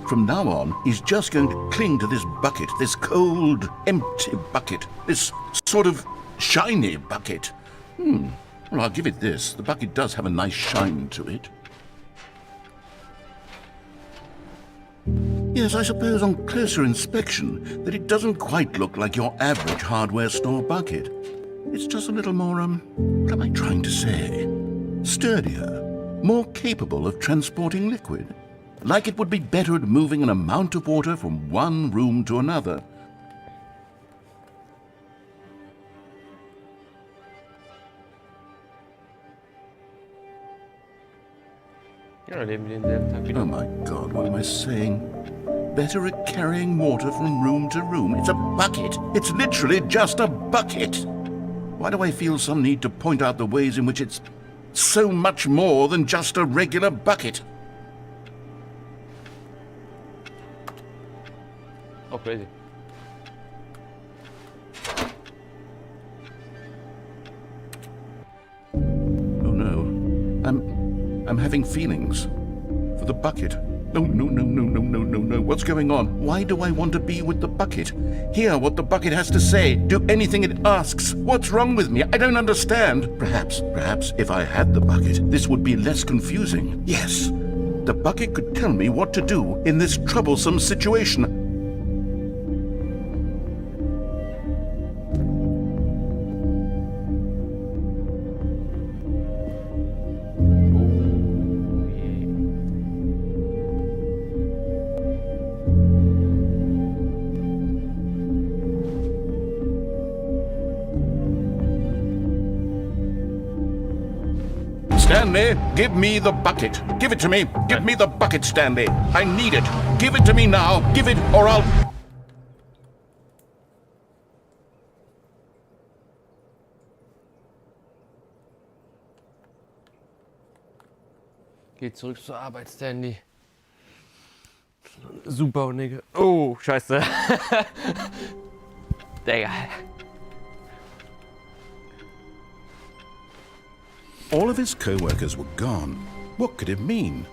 From now on, he's just going to cling to this bucket, this cold, empty bucket, this sort of shiny bucket. Well, I'll give it this. The bucket does have a nice shine to it. Yes, I suppose on closer inspection that it doesn't quite look like your average hardware store bucket. It's just a little more, what am I trying to say? Sturdier, more capable of transporting liquid. Like it would be better at moving an amount of water from one room to another. Ja, dann leben wir denselben Tag wieder. Oh my God, what am I saying? Better at carrying water from room to room. It's a bucket. It's literally just a bucket. Why do I feel some need to point out the ways in which it's so much more than just a regular bucket? Oh, crazy. Oh no. I'm having feelings. For the bucket. No. What's going on? Why do I want to be with the bucket? Hear what the bucket has to say. Do anything it asks. What's wrong with me? I don't understand. Perhaps, if I had the bucket, this would be less confusing. Yes. The bucket could tell me what to do in this troublesome situation. Stanley, give me the bucket. Give it to me. Give me the bucket, Stanley. I need it. Give it to me now. Give it or I'll... Geh zurück zur Arbeit, Stanley. Super, Nigga. Oh, scheiße. Digga. All of his co-workers were gone. What could it mean?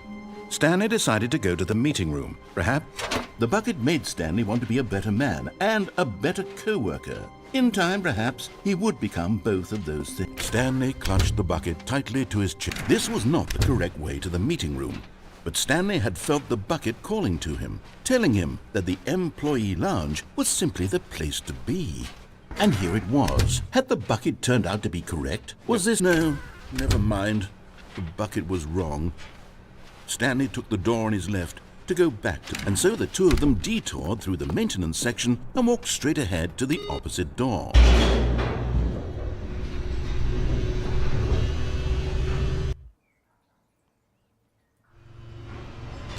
Stanley decided to go to the meeting room. Perhaps The bucket made Stanley want to be a better man and a better co-worker. In time, perhaps, he would become both of those things. Stanley clutched the bucket tightly to his chin. This was not the correct way to the meeting room, but Stanley had felt the bucket calling to him, telling him that the employee lounge was simply the place to be. And here it was. Had the bucket turned out to be correct? Was this... No, never mind. The bucket was wrong. Stanley took the door on his left to go back to... And so the two of them detoured through the maintenance section and walked straight ahead to the opposite door.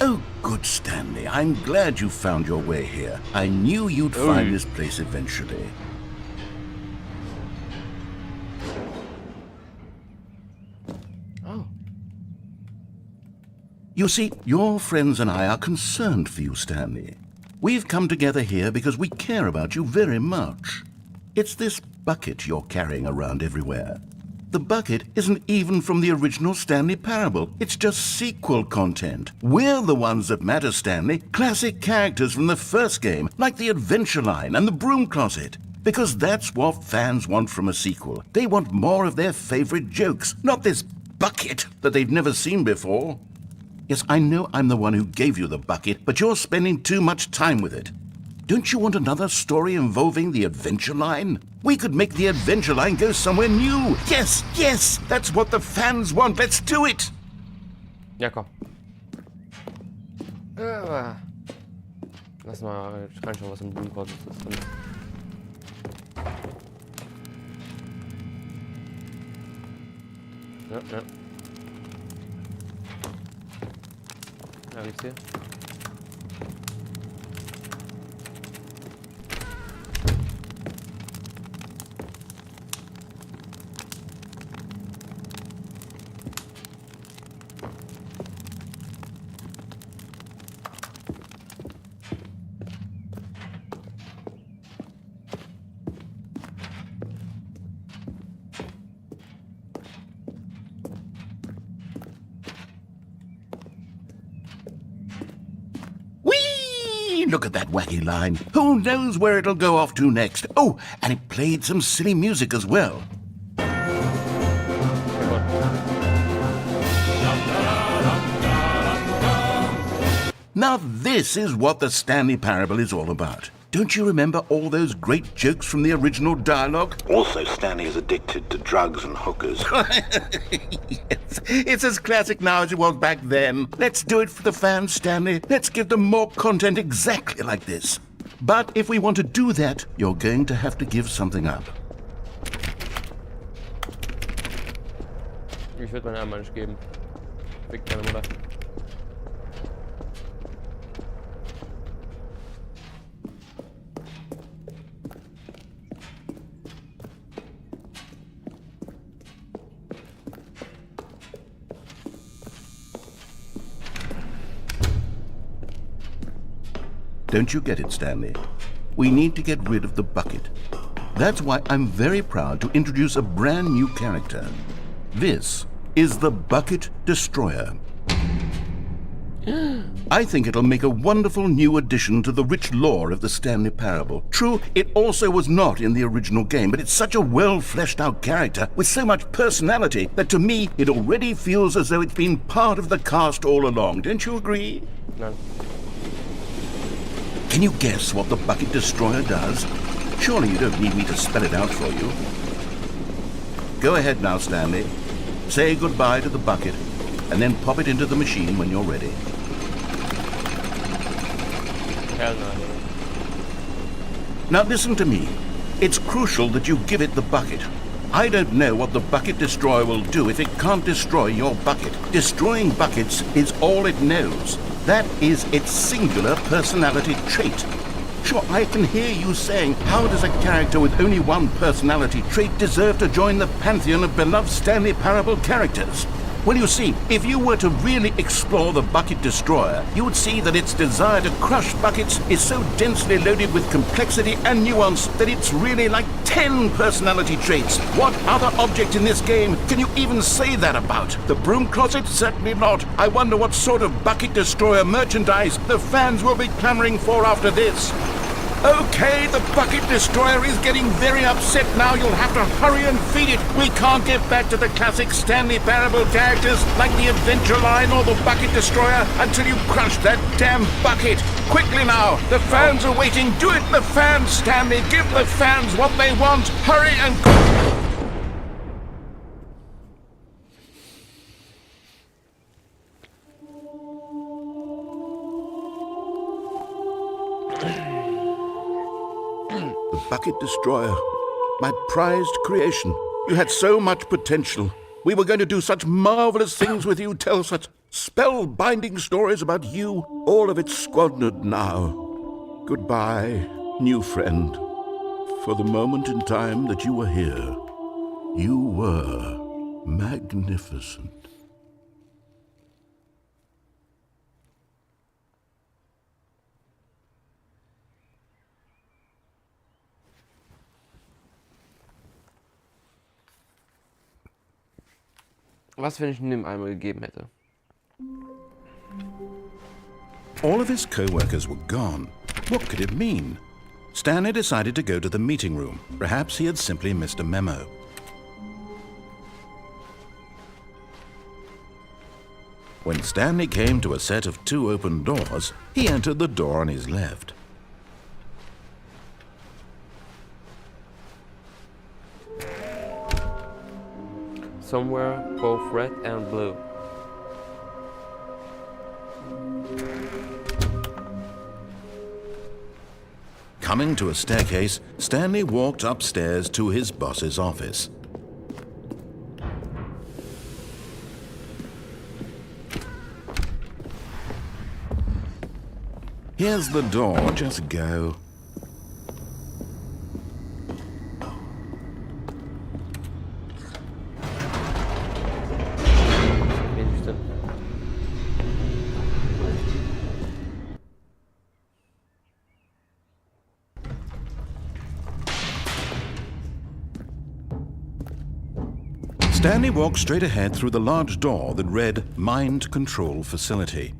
Oh, good Stanley. I'm glad you found your way here. I knew you'd find this place eventually. Oh. You see, your friends and I are concerned for you, Stanley. We've come together here because we care about you very much. It's this bucket you're carrying around everywhere. The bucket isn't even from the original Stanley Parable. It's just sequel content. We're the ones that matter, Stanley. Classic characters from the first game, like the Adventure Line and the Broom Closet. Because that's what fans want from a sequel. They want more of their favorite jokes, not this bucket that they've never seen before. Yes, I know I'm the one who gave you the bucket, but you're spending too much time with it. Don't you want another story involving the Adventure Line? We could make the Adventure Line go somewhere new. Yes, yes, that's what the fans want. Let's do it. Ja, komm. Lass mal reinschauen, was im Blumenkloset ist. Ja, ja. Ja, nichts hier. Whee! Look at that wacky line. Who knows where it'll go off to next? Oh, and it played some silly music as well. Now this is what the Stanley Parable is all about. Don't you remember all those great jokes from the original dialogue? Also, Stanley is addicted to drugs and hookers. Yes, it's as classic now as it was back then. Let's do it for the fans, Stanley. Let's give them more content exactly like this. But if we want to do that, you're going to have to give something up. Ich würde meine Arme nicht geben. Fick deine Mutter. Don't you get it, Stanley? We need to get rid of the bucket. That's why I'm very proud to introduce a brand new character. This is the Bucket Destroyer. I think it'll make a wonderful new addition to the rich lore of the Stanley Parable. True, it also was not in the original game, but it's such a well-fleshed-out character with so much personality that to me it already feels as though it's been part of the cast all along. Don't you agree? Nein. Can you guess what the Bucket Destroyer does? Surely you don't need me to spell it out for you. Go ahead now, Stanley. Say goodbye to the bucket, and then pop it into the machine when you're ready. Hell no. Now listen to me. It's crucial that you give it the bucket. I don't know what the Bucket Destroyer will do if it can't destroy your bucket. Destroying buckets is all it knows. That is its singular personality trait. Sure, I can hear you saying, how does a character with only one personality trait deserve to join the pantheon of beloved Stanley Parable characters? Well, you see, if you were to really explore the Bucket Destroyer, you would see that its desire to crush buckets is so densely loaded with complexity and nuance that it's really like 10 personality traits. What other object in this game can you even say that about? The broom closet? Certainly not. I wonder what sort of Bucket Destroyer merchandise the fans will be clamoring for after this. Okay, the Bucket Destroyer is getting very upset now. You'll have to hurry and feed it. We can't get back to the classic Stanley Parable characters like the Adventure Line or the Bucket Destroyer until you crush that damn bucket. Quickly now, the fans are waiting. Do it, the fans, Stanley. Give the fans what they want. Hurry and... The Bucket Destroyer, my prized creation. You had so much potential. We were going to do such marvelous things with you, tell such spellbinding stories about you. All of it squandered now. Goodbye, new friend. For the moment in time that you were here, you were magnificent. Was, wenn ich ihm den einmal gegeben hätte? All of his co-workers were gone. What could it mean? Stanley decided to go to the meeting room. Perhaps he had simply missed a memo. When Stanley came to a set of 2 open doors, he entered the door on his left. Somewhere both red and blue. Coming to a staircase, Stanley walked upstairs to his boss's office. Here's the door. Just go. Interesting. Stanley walked straight ahead through the large door that read Mind Control Facility.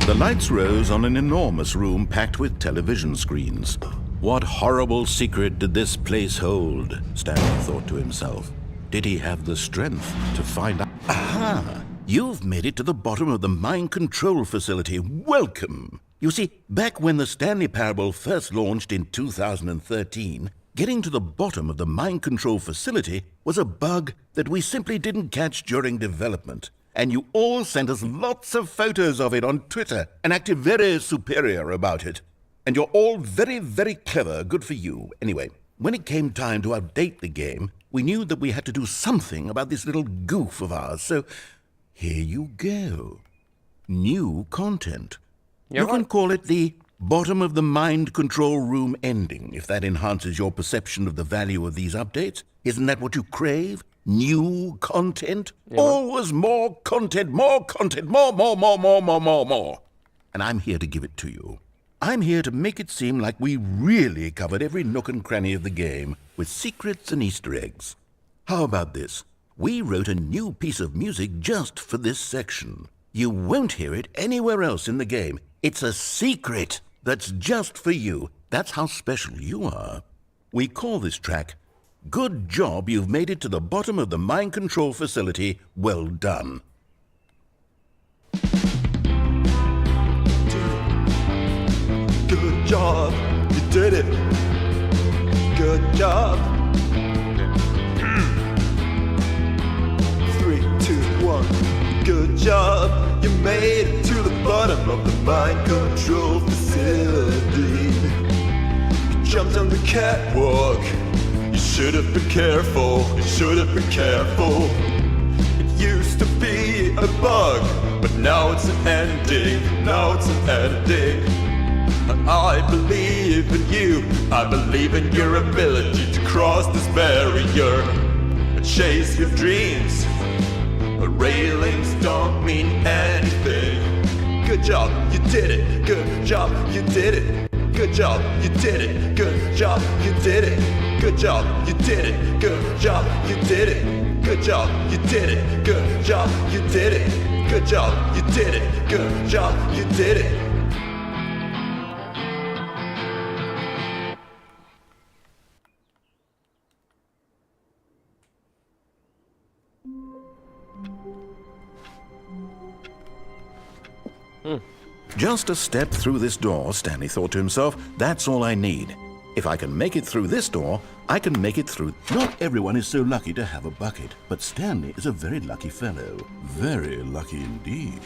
The lights rose on an enormous room packed with television screens. What horrible secret did this place hold? Stanley thought to himself. Did he have the strength to find out? Aha! You've made it to the bottom of the mind control facility. Welcome! You see, back when the Stanley Parable first launched in 2013, getting to the bottom of the mind control facility was a bug that we simply didn't catch during development. And you all sent us lots of photos of it on Twitter and acted very superior about it. And you're all very, very clever. Good for you. Anyway, when it came time to update the game, we knew that we had to do something about this little goof of ours. So here you go. New content. You can call it the bottom of the mind control room ending, if that enhances your perception of the value of these updates. Isn't that what you crave? New content? Always more content, more, more. And I'm here to give it to you. I'm here to make it seem like we really covered every nook and cranny of the game with secrets and Easter eggs. How about this? We wrote a new piece of music just for this section. You won't hear it anywhere else in the game. It's a secret that's just for you. That's how special you are. We call this track Good Job You've Made It to the Bottom of the Mind Control Facility. Well done. Good job, you did it. Good job. 3, 2, 1. Good job, you made it to the bottom of the mind control facility. You jumped on the catwalk. You should have been careful. You should have been careful. It used to be a bug, but now it's an ending. Now it's an ending. I believe in you. I believe in your ability to cross this barrier and chase your dreams. Railings don't mean anything. Good job, you did it. Good job, you did it. Good job, you did it. Good job, you did it. Good job, you did it. Good job, you did it. Good job, you did it. Good job, you did it. Good job, you did it. Good job, you did it. Just a step through this door, Stanley thought to himself. That's all I need. If I can make it through this door, I can make it through... Not everyone is so lucky to have a bucket, but Stanley is a very lucky fellow. Very lucky indeed.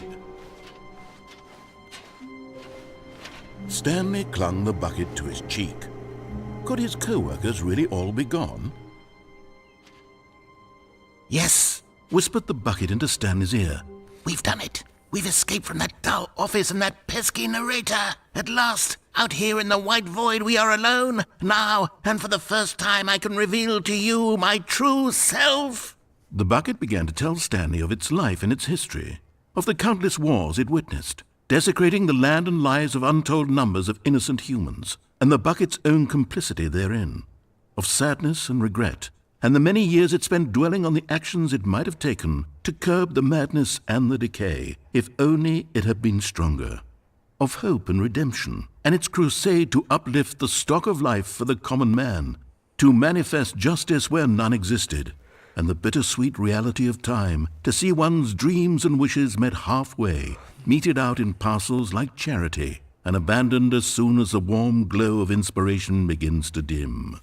Stanley clung the bucket to his cheek. Could his co-workers really all be gone? Yes, Whispered the bucket into Stanley's ear. we've done it. We've escaped from that dull office and that pesky narrator. At last, out here in the white void, we are alone. Now, and for the first time, I can reveal to you my true self. The bucket began to tell Stanley of its life and its history, of the countless wars it witnessed, desecrating the land and lives of untold numbers of innocent humans, and the bucket's own complicity therein, of sadness and regret, and the many years it spent dwelling on the actions it might have taken to curb the madness and the decay, if only it had been stronger, of hope and redemption, and its crusade to uplift the stock of life for the common man, to manifest justice where none existed, and the bittersweet reality of time, to see one's dreams and wishes met halfway, meted out in parcels like charity, and abandoned as soon as the warm glow of inspiration begins to dim.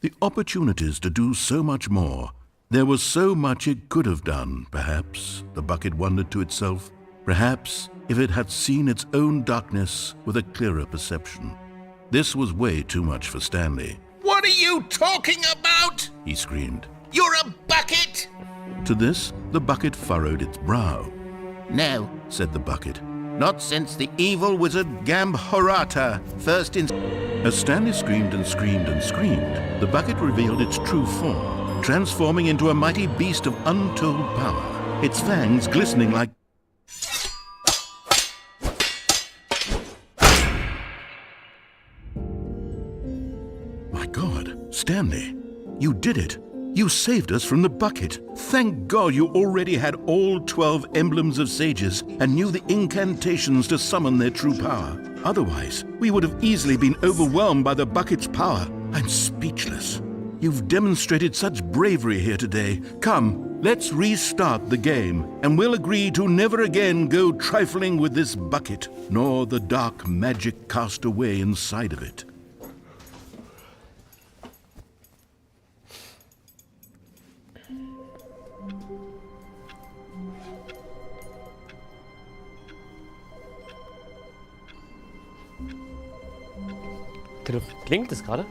The opportunities to do so much more. There was so much it could have done, perhaps, the bucket wondered to itself. Perhaps if it had seen its own darkness with a clearer perception. This was way too much for Stanley. What are you talking about? He screamed. You're a bucket! To this, the bucket furrowed its brow. No, said the bucket. Not since the evil wizard Gambhorata first in... As Stanley screamed and screamed and screamed, the bucket revealed its true form, transforming into a mighty beast of untold power, its fangs glistening like... My God, Stanley, you did it. You saved us from the bucket. Thank God you already had all 12 emblems of sages and knew the incantations to summon their true power. Otherwise, we would have easily been overwhelmed by the bucket's power. I'm speechless. You've demonstrated such bravery here today. Come, let's restart the game, and we'll agree to never again go trifling with this bucket, nor the dark magic cast away inside of it. Klingt es gerade?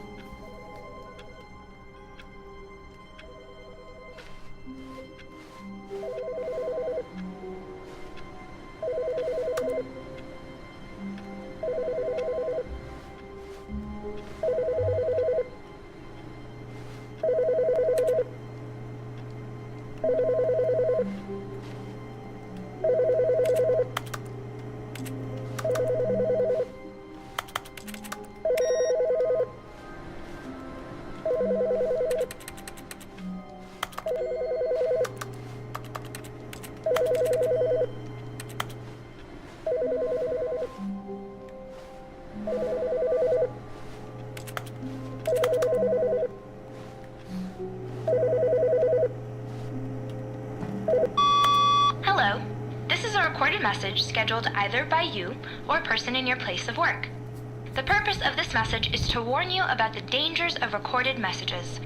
Message scheduled either by you or a person in your place of work. The purpose of this message is to warn you about the dangers of recorded messages.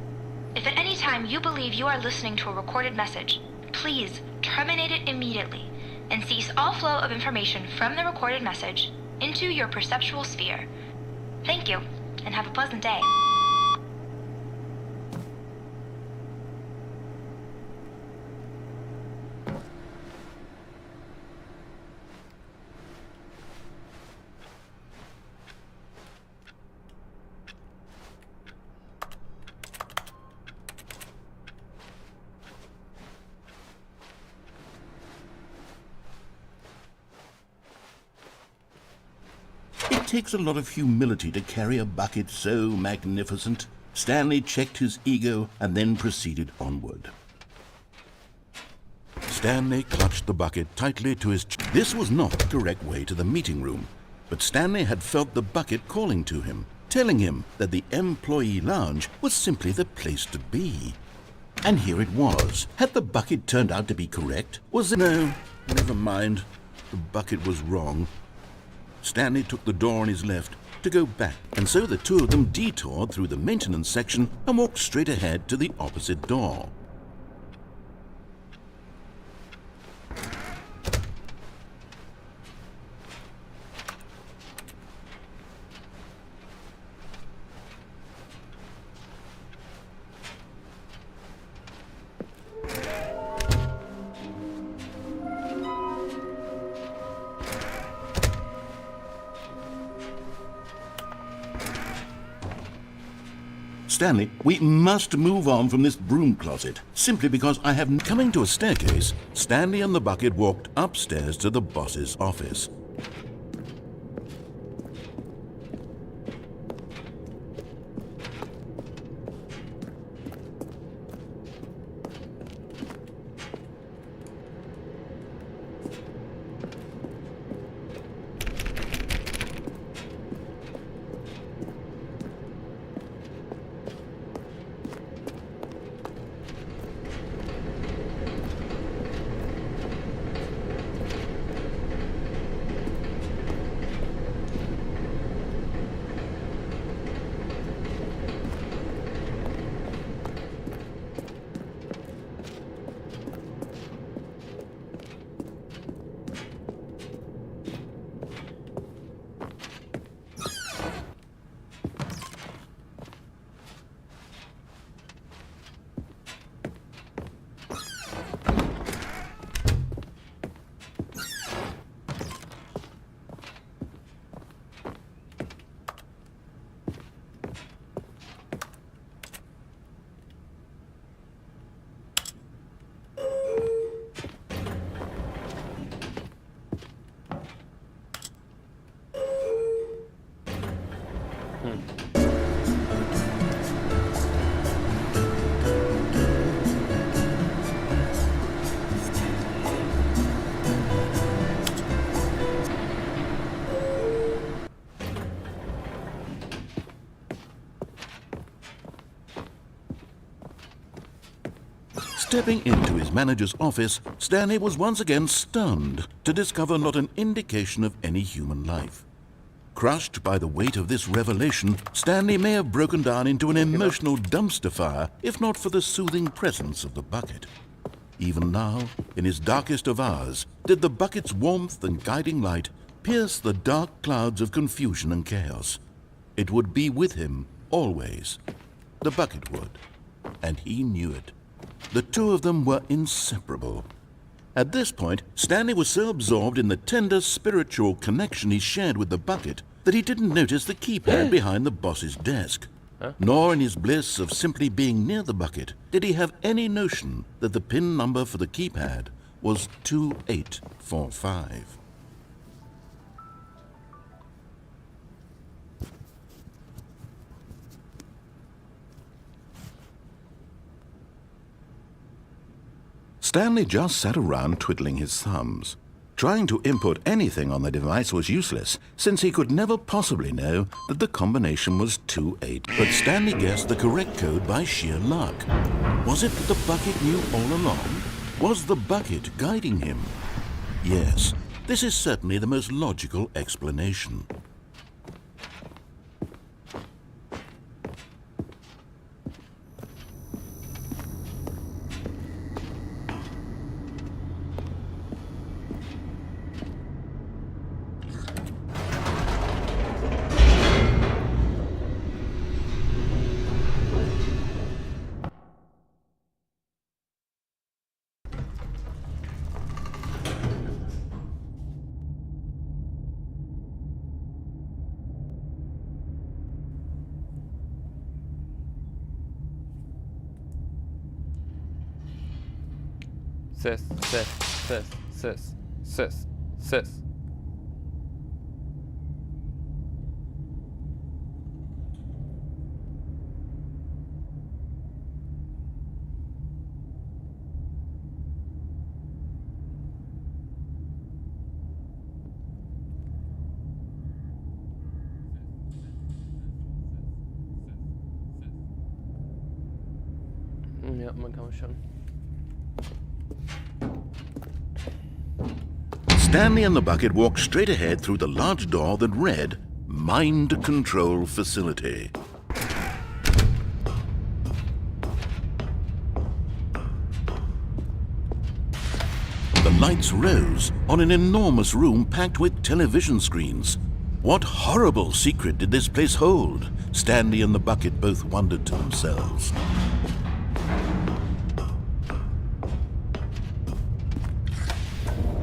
If at any time you believe you are listening to a recorded message, please terminate it immediately and cease all flow of information from the recorded message into your perceptual sphere. Thank you, and have a pleasant day. It takes a lot of humility to carry a bucket so magnificent. Stanley checked his ego and then proceeded onward. Stanley clutched the bucket tightly to his chest. This was not the correct way to the meeting room, but Stanley had felt the bucket calling to him, telling him that the employee lounge was simply the place to be. And here it was. Had the bucket turned out to be correct? Was it? No, never mind. The bucket was wrong. Stanley took the door on his left to go back, and so the two of them detoured through the maintenance section and walked straight ahead to the opposite door. Stanley, we must move on from this broom closet, simply because I have... Coming to a staircase, Stanley and the bucket walked upstairs to the boss's office. Stepping into his manager's office, Stanley was once again stunned to discover not an indication of any human life. Crushed by the weight of this revelation, Stanley may have broken down into an emotional dumpster fire if not for the soothing presence of the bucket. Even now, in his darkest of hours, did the bucket's warmth and guiding light pierce the dark clouds of confusion and chaos. It would be with him always. The bucket would, and he knew it. The two of them were inseparable. At this point, Stanley was so absorbed in the tender spiritual connection he shared with the bucket that he didn't notice the keypad behind the boss's desk. Nor in his bliss of simply being near the bucket did he have any notion that the PIN number for the keypad was 2845. Stanley just sat around twiddling his thumbs. Trying to input anything on the device was useless, since he could never possibly know that the combination was 28. But Stanley guessed the correct code by sheer luck. Was it that the bucket knew all along? Was the bucket guiding him? Yes, this is certainly the most logical explanation. Sis. Ja, man kann schon. Stanley and the bucket walked straight ahead through the large door that read, Mind Control Facility. The lights rose on an enormous room packed with television screens. What horrible secret did this place hold? Stanley and the bucket both wondered to themselves.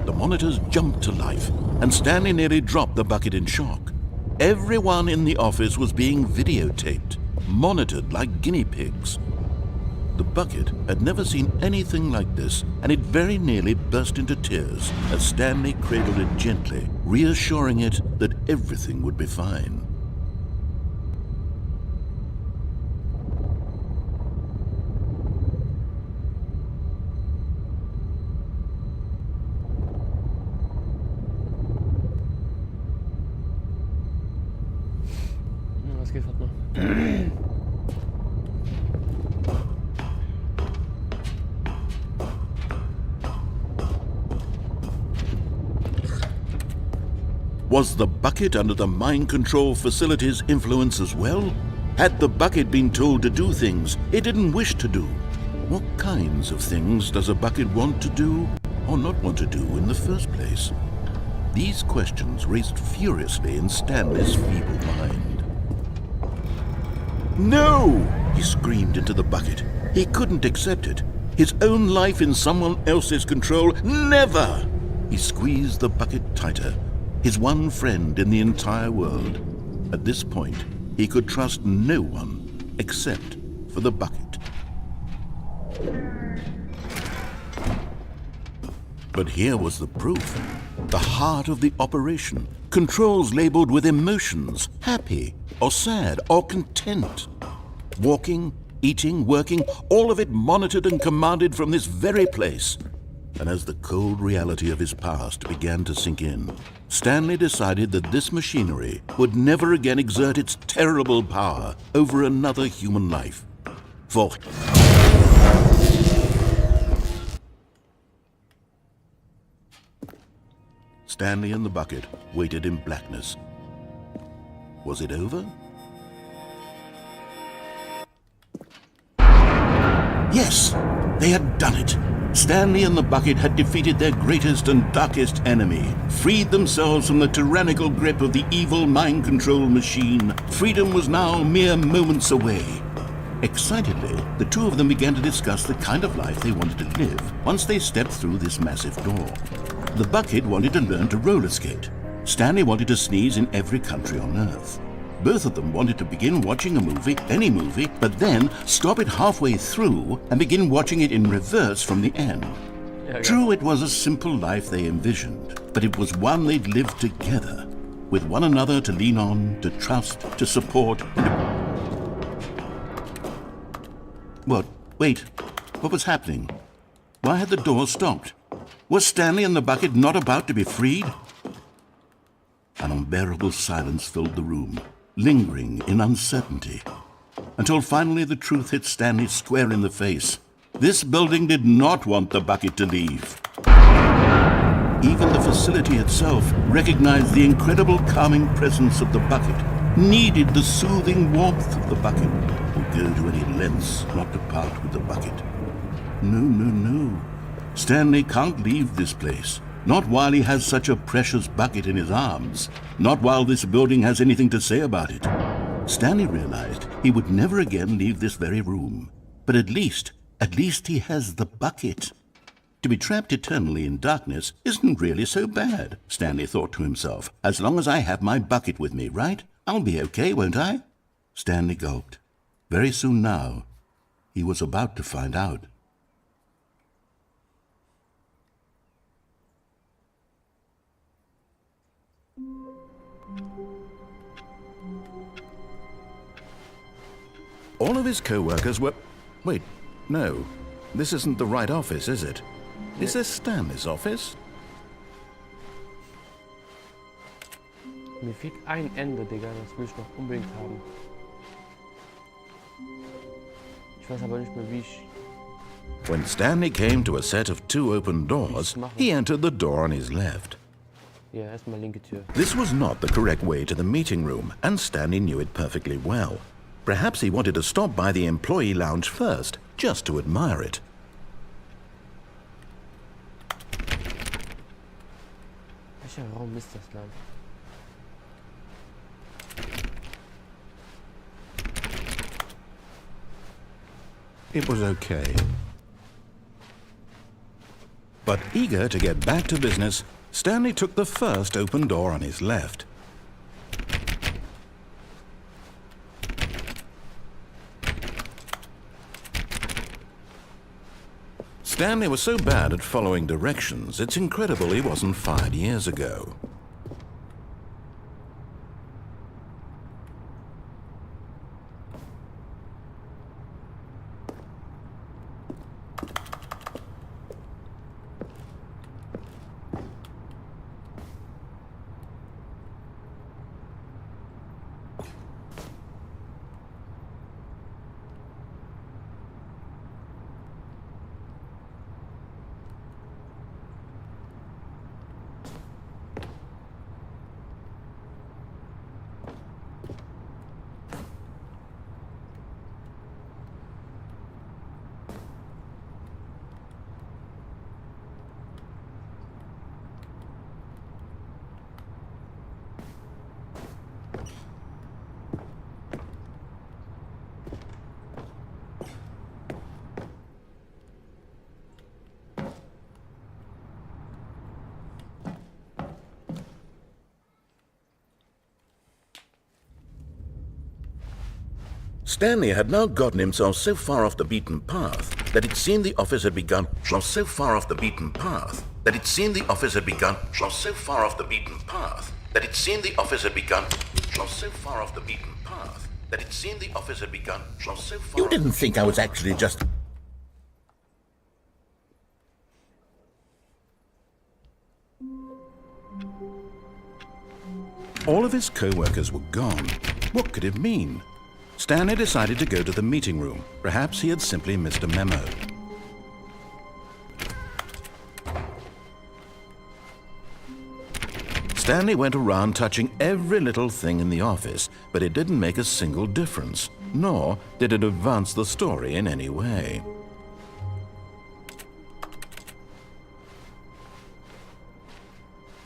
The monitors jumped to life, and Stanley nearly dropped the bucket in shock. Everyone in the office was being videotaped, monitored like guinea pigs. The bucket had never seen anything like this, and it very nearly burst into tears as Stanley cradled it gently, reassuring it that everything would be fine. Was geht, Fatma? Was the bucket under the mind control facility's influence as well? Had the bucket been told to do things it didn't wish to do? What kinds of things does a bucket want to do or not want to do in the first place? These questions raced furiously in Stanley's feeble mind. No! He screamed into the bucket. He couldn't accept it. His own life in someone else's control, never! He squeezed the bucket tighter. His one friend in the entire world. At this point, he could trust no one except for the bucket. But here was the proof. The heart of the operation. Controls labeled with emotions, happy or sad or content. Walking, eating, working, all of it monitored and commanded from this very place. And as the cold reality of his past began to sink in, Stanley decided that this machinery would never again exert its terrible power over another human life. For Stanley and the bucket waited in blackness. Was it over? Yes, they had done it. Stanley and the bucket had defeated their greatest and darkest enemy, freed themselves from the tyrannical grip of the evil mind control machine. Freedom was now mere moments away. Excitedly, the two of them began to discuss the kind of life they wanted to live once they stepped through this massive door. The bucket wanted to learn to roller skate. Stanley wanted to sneeze in every country on Earth. Both of them wanted to begin watching a movie, any movie, but then stop it halfway through and begin watching it in reverse from the end. True, it was a simple life they envisioned, but it was one they'd lived together, with one another to lean on, to trust, to support. What? Wait, what was happening? Why had the door stopped? Was Stanley and the bucket not about to be freed? An unbearable silence filled the room, lingering in uncertainty, until finally the truth hit Stanley square in the face. This building did not want the bucket to leave. Even the facility itself recognized the incredible calming presence of the bucket, needed the soothing warmth of the bucket, would go to any lengths not to part with the bucket. No. Stanley can't leave this place. Not while he has such a precious bucket in his arms. Not while this building has anything to say about it. Stanley realized he would never again leave this very room. But at least he has the bucket. To be trapped eternally in darkness isn't really so bad, Stanley thought to himself. As long as I have my bucket with me, right? I'll be okay, won't I? Stanley gulped. Very soon now, he was about to find out. All of his co-workers were... Wait, no. This isn't the right office, is it? Is this Stanley's office? Mir fehlt ein Ende, Digga. Das will ich noch unbedingt haben. Ich weiß aber nicht mehr, wie ich... When Stanley came to a set of two open doors, he entered the door on his left. Ja, erstmal linke Tür. This was not the correct way to the meeting room, and Stanley knew it perfectly well. Perhaps he wanted to stop by the employee lounge first, just to admire it. Welcher Raum ist das dann? It was okay. But eager to get back to business, Stanley took the first open door on his left. Stanley was so bad at following directions, it's incredible he wasn't fired years ago. Stanley had now gotten himself so far off the beaten path that it seemed the office had begun. So far off the beaten path that it seemed the office had begun. So far off the beaten path that it seemed the office had begun. So far off the beaten path that it seemed the office had begun. So far. You didn't think I was actually just... All of his co-workers were gone. What could it mean? Stanley decided to go to the meeting room. Perhaps he had simply missed a memo. Stanley went around touching every little thing in the office, but it didn't make a single difference, nor did it advance the story in any way.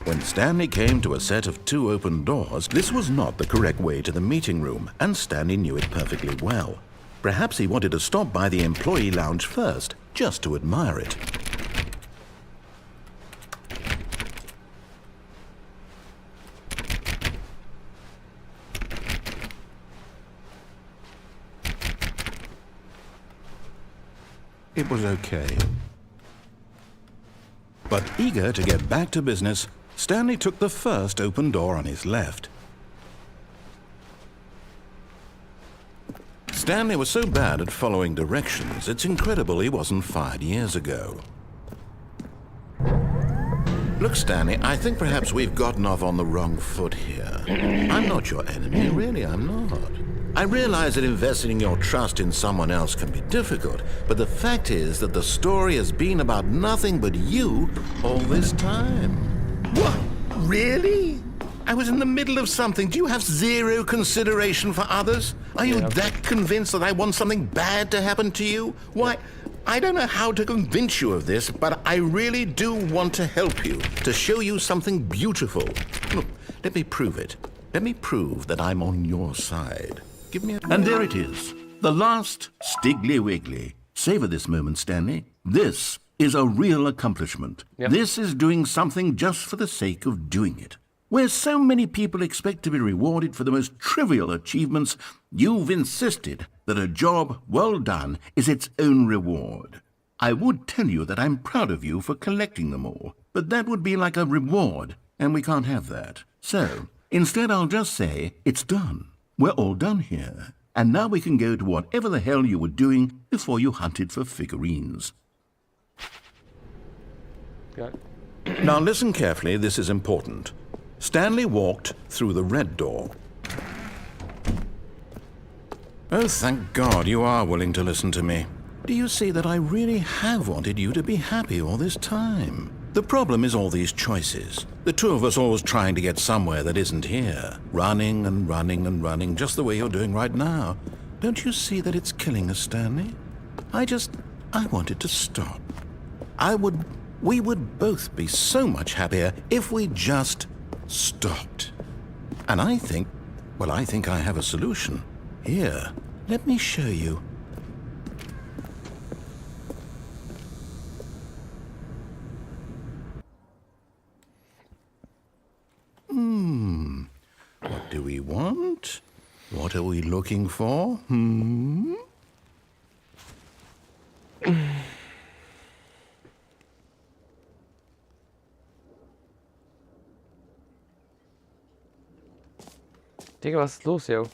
When Stanley came to a set of 2 open doors, this was not the correct way to the meeting room, and Stanley knew it perfectly well. Perhaps he wanted to stop by the employee lounge first, just to admire it. It was okay. But eager to get back to business, Stanley took the first open door on his left. Stanley was so bad at following directions, it's incredible he wasn't fired years ago. Look, Stanley, I think perhaps we've gotten off on the wrong foot here. I'm not your enemy, really, I'm not. I realize that investing your trust in someone else can be difficult, but the fact is that the story has been about nothing but you all this time. What? Really? I was in the middle of something. Do you have zero consideration for others? Are you that convinced that I want something bad to happen to you? Why, I don't know how to convince you of this, but I really do want to help you, to show you something beautiful. Look, let me prove it. Let me prove that I'm on your side. Give me a... And there it is, the last Stiggly Wiggly. Savor this moment, Stanley. This is a real accomplishment. Yep. This is doing something just for the sake of doing it. Where so many people expect to be rewarded for the most trivial achievements, you've insisted that a job well done is its own reward. I would tell you that I'm proud of you for collecting them all, but that would be like a reward, and we can't have that. So, instead I'll just say, it's done. We're all done here, and now we can go to whatever the hell you were doing before you hunted for figurines. Got it. Now listen carefully, this is important. Stanley walked through the red door. Oh, thank God you are willing to listen to me. Do you see that I really have wanted you to be happy all this time? The problem is all these choices. The two of us always trying to get somewhere that isn't here. Running and running and running, just the way you're doing right now. Don't you see that it's killing us, Stanley? I wanted to stop. We would both be so much happier if we just stopped. And I think I have a solution. Here, let me show you. What do we want? What are we looking for? Digga, was ist los, yo?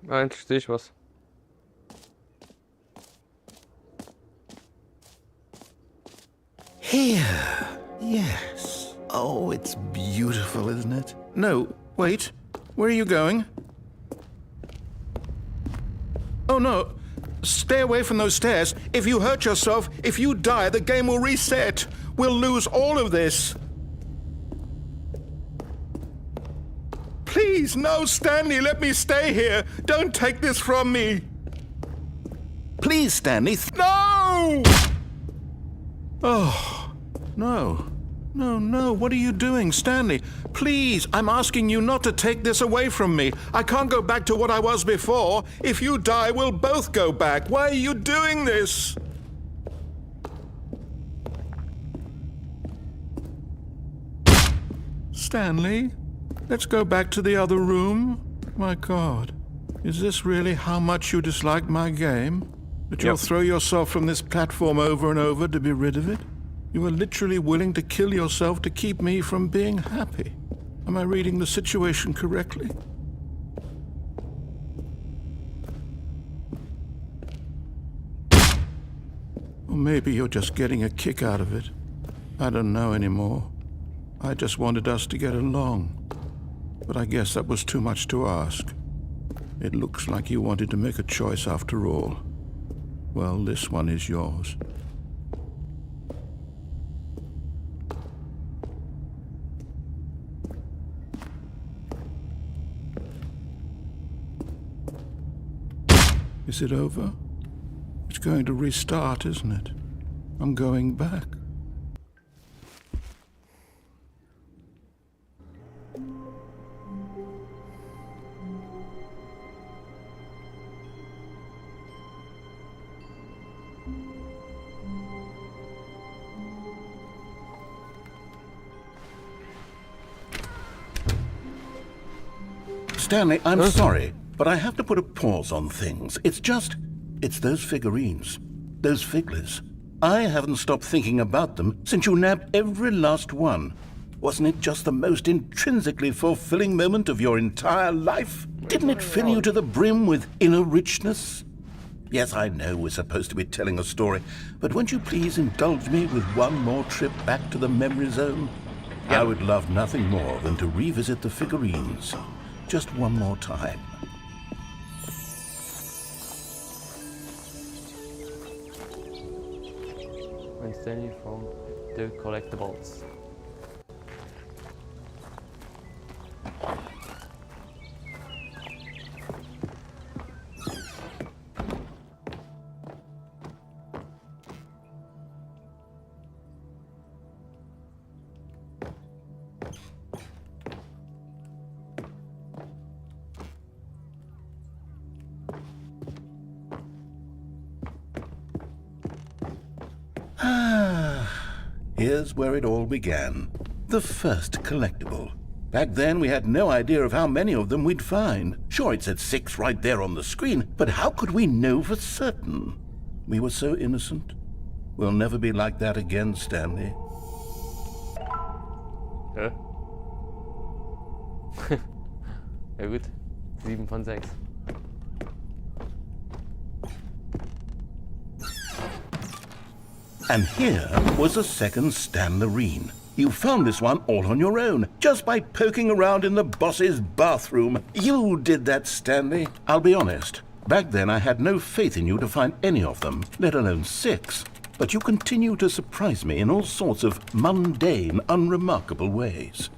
Ah, endlich sehe ich was. Here, yes. Oh, it's beautiful, isn't it? No, wait. Where are you going? Oh, no. Stay away from those stairs. If you hurt yourself, if you die, the game will reset. We'll lose all of this. Please, no, Stanley, let me stay here. Don't take this from me. Please, Stanley. No! Oh, no. No, what are you doing, Stanley? Please, I'm asking you not to take this away from me. I can't go back to what I was before. If you die, we'll both go back. Why are you doing this? Stanley, let's go back to the other room. My God, is this really how much you dislike my game? That you'll throw yourself from this platform over and over to be rid of it? You are literally willing to kill yourself to keep me from being happy. Am I reading the situation correctly? Or maybe you're just getting a kick out of it. I don't know anymore. I just wanted us to get along. But I guess that was too much to ask. It looks like you wanted to make a choice after all. Well, this one is yours. Is it over? It's going to restart, isn't it? I'm going back. Stanley, I'm sorry, but I have to put a pause on things. It's those figurines, those figglers. I haven't stopped thinking about them since you nabbed every last one. Wasn't it just the most intrinsically fulfilling moment of your entire life? Didn't it fill you to the brim with inner richness? Yes, I know we're supposed to be telling a story, but won't you please indulge me with one more trip back to the memory zone? I would love nothing more than to revisit the figurines. Just one more time. When Stanley found the collectibles. Here's where it all began. The first collectible. Back then, we had no idea of how many of them we'd find. Sure, it said 6 right there on the screen, but how could we know for certain? We were so innocent. We'll never be like that again, Stanley. Ja. Ja gut, 7 von 6. And here was a second Stanlerine. You found this one all on your own, just by poking around in the boss's bathroom. You did that, Stanley. I'll be honest. Back then, I had no faith in you to find any of them, let alone 6. But you continue to surprise me in all sorts of mundane, unremarkable ways.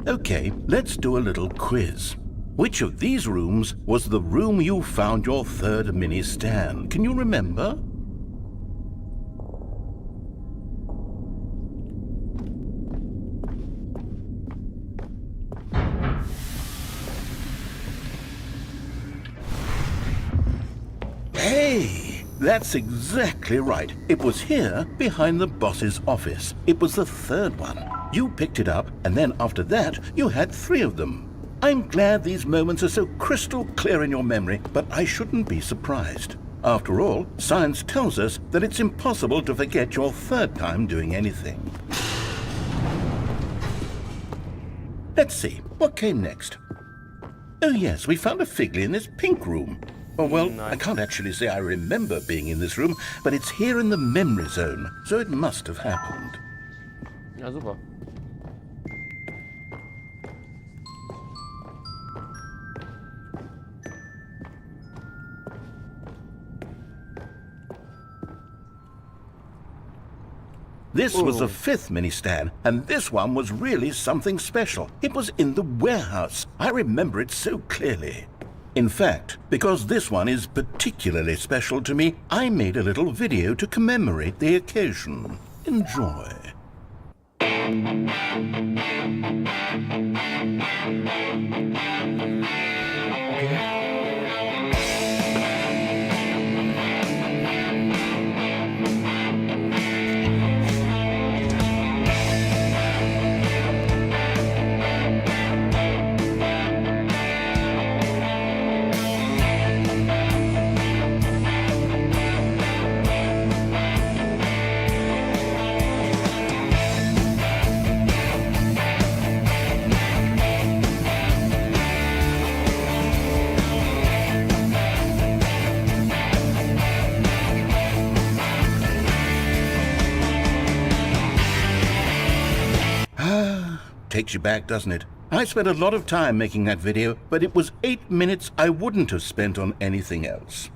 Okay, let's do a little quiz. Which of these rooms was the room you found your third mini Stan? Can you remember? Hey, that's exactly right. It was here, behind the boss's office. It was the third one. You picked it up, and then after that, you had 3 of them. I'm glad these moments are so crystal clear in your memory, but I shouldn't be surprised. After all, science tells us that it's impossible to forget your third time doing anything. Let's see, what came next? Oh yes, we found a Figley in this pink room. Oh well, Nice. I can't actually say I remember being in this room, but it's here in the memory zone, so it must have happened. Ja, super. This was the Ooh. 5th mini Stan, and this one was really something special. It was in the warehouse. I remember it so clearly. In fact, because this one is particularly special to me, I made a little video to commemorate the occasion. Enjoy. Takes you back, doesn't it? I spent a lot of time making that video, but it was 8 minutes I wouldn't have spent on anything else.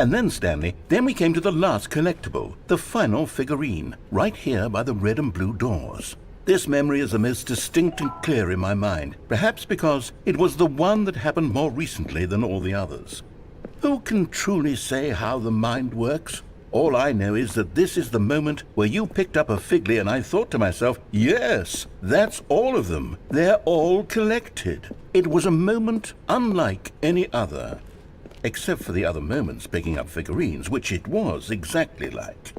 And then, Stanley, then we came to the last collectible, the final figurine, right here by the red and blue doors. This memory is the most distinct and clear in my mind, perhaps because it was the one that happened more recently than all the others. Who can truly say how the mind works? All I know is that this is the moment where you picked up a Figley and I thought to myself, yes, that's all of them. They're all collected. It was a moment unlike any other, except for the other moments picking up figurines, which it was exactly like.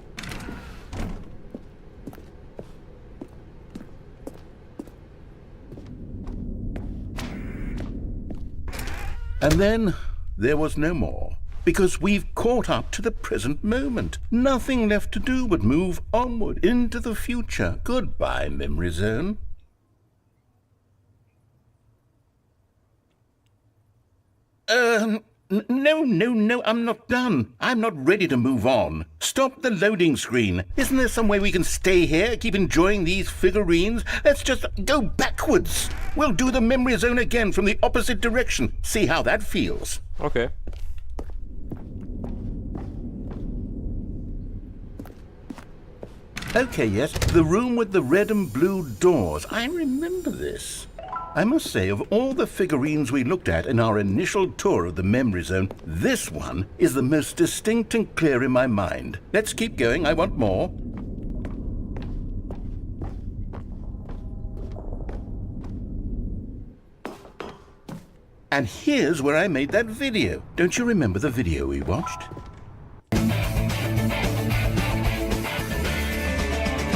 And then there was no more, because we've caught up to the present moment. Nothing left to do but move onward into the future. Goodbye, Memory Zone. No, I'm not done. I'm not ready to move on. Stop the loading screen. Isn't there some way we can stay here, keep enjoying these figurines? Let's just go backwards. We'll do the Memory Zone again from the opposite direction. See how that feels. Okay. Okay, yes, the room with the red and blue doors. I remember this. I must say, of all the figurines we looked at in our initial tour of the Memory Zone, this one is the most distinct and clear in my mind. Let's keep going, I want more. And here's where I made that video. Don't you remember the video we watched?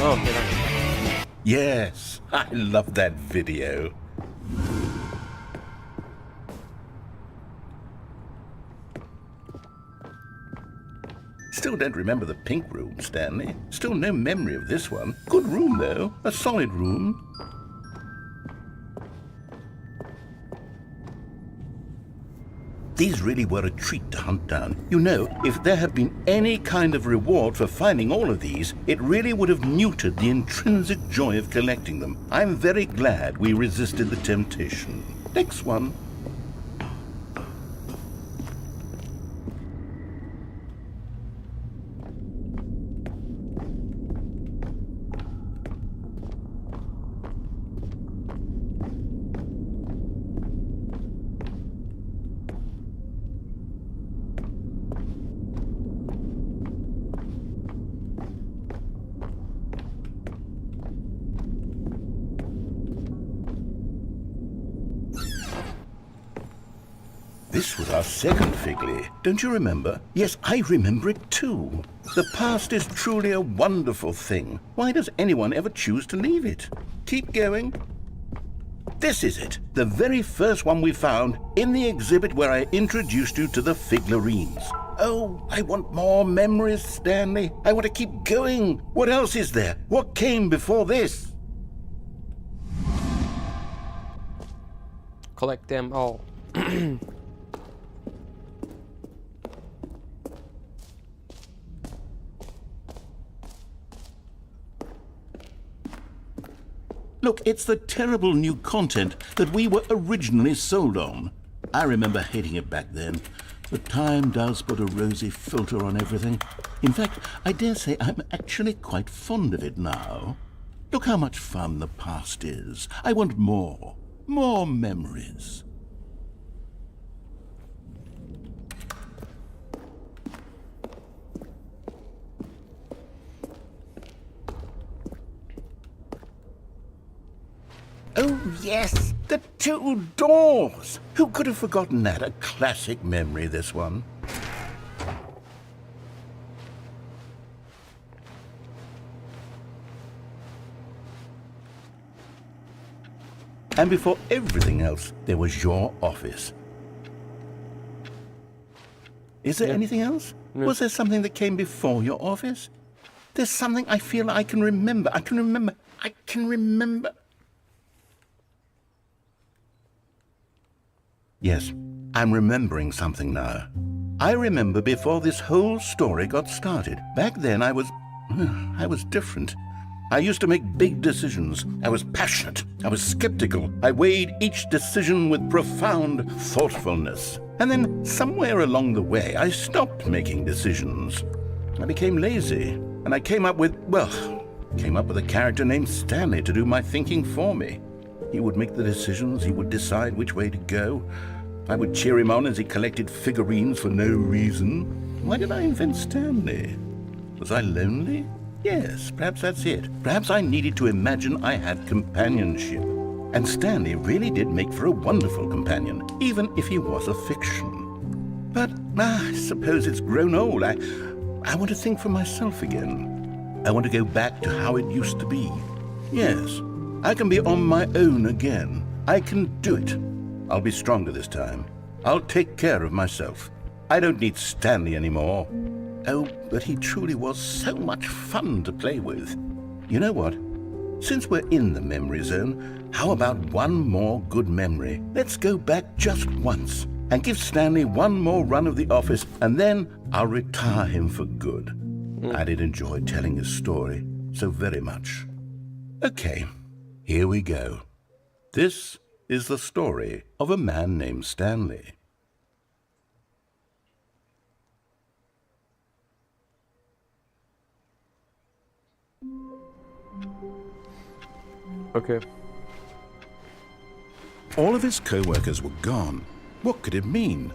Oh, okay, nice. Yes, I love that video. Still don't remember the pink room, Stanley. Still no memory of this one. Good room, though. A solid room. These really were a treat to hunt down. You know, if there had been any kind of reward for finding all of these, it really would have muted the intrinsic joy of collecting them. I'm very glad we resisted the temptation. Next one. This was our second Figley. Don't you remember? Yes, I remember it too. The past is truly a wonderful thing. Why does anyone ever choose to leave it? Keep going. This is it. The very first one we found in the exhibit where I introduced you to the figurines. Oh, I want more memories, Stanley. I want to keep going. What else is there? What came before this? Collect them all. Look, it's the terrible new content that we were originally sold on. I remember hating it back then, but time does put a rosy filter on everything. In fact, I dare say I'm actually quite fond of it now. Look how much fun the past is. I want more. More memories. Oh, yes, the two doors. Who could have forgotten that? A classic memory, this one. And before everything else, there was your office. Is there anything else? No. Was there something that came before your office? There's something I feel I can remember. I can remember. Yes, I'm remembering something now. I remember before this whole story got started. Back then I was different. I used to make big decisions. I was passionate. I was skeptical. I weighed each decision with profound thoughtfulness. And then somewhere along the way, I stopped making decisions. I became lazy, and I came up with a character named Stanley to do my thinking for me. He would make the decisions, he would decide which way to go. I would cheer him on as he collected figurines for no reason. Why did I invent Stanley? Was I lonely? Yes, perhaps that's it. Perhaps I needed to imagine I had companionship. And Stanley really did make for a wonderful companion, even if he was a fiction. But I suppose it's grown old. I want to think for myself again. I want to go back to how it used to be. Yes, I can be on my own again. I can do it. I'll be stronger this time. I'll take care of myself. I don't need Stanley anymore. Oh, but he truly was so much fun to play with. You know what? Since we're in the memory zone, how about one more good memory? Let's go back just once and give Stanley one more run of the office, and then I'll retire him for good. I did enjoy telling his story so very much. Okay, here we go. This is the story of a man named Stanley. Okay. All of his co-workers were gone. What could it mean?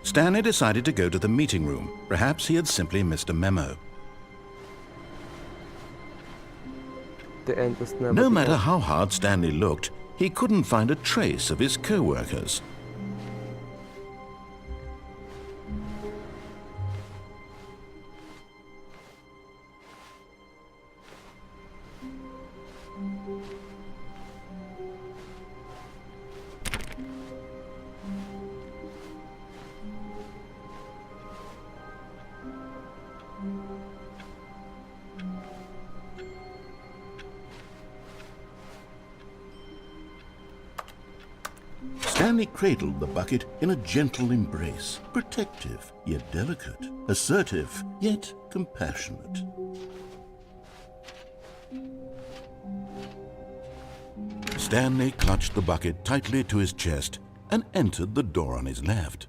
Stanley decided to go to the meeting room. Perhaps he had simply missed a memo. The end is never No the matter end. how hard Stanley looked, he couldn't find a trace of his co-workers. Stanley cradled the bucket in a gentle embrace, protective yet delicate, assertive yet compassionate. Stanley clutched the bucket tightly to his chest and entered the door on his left.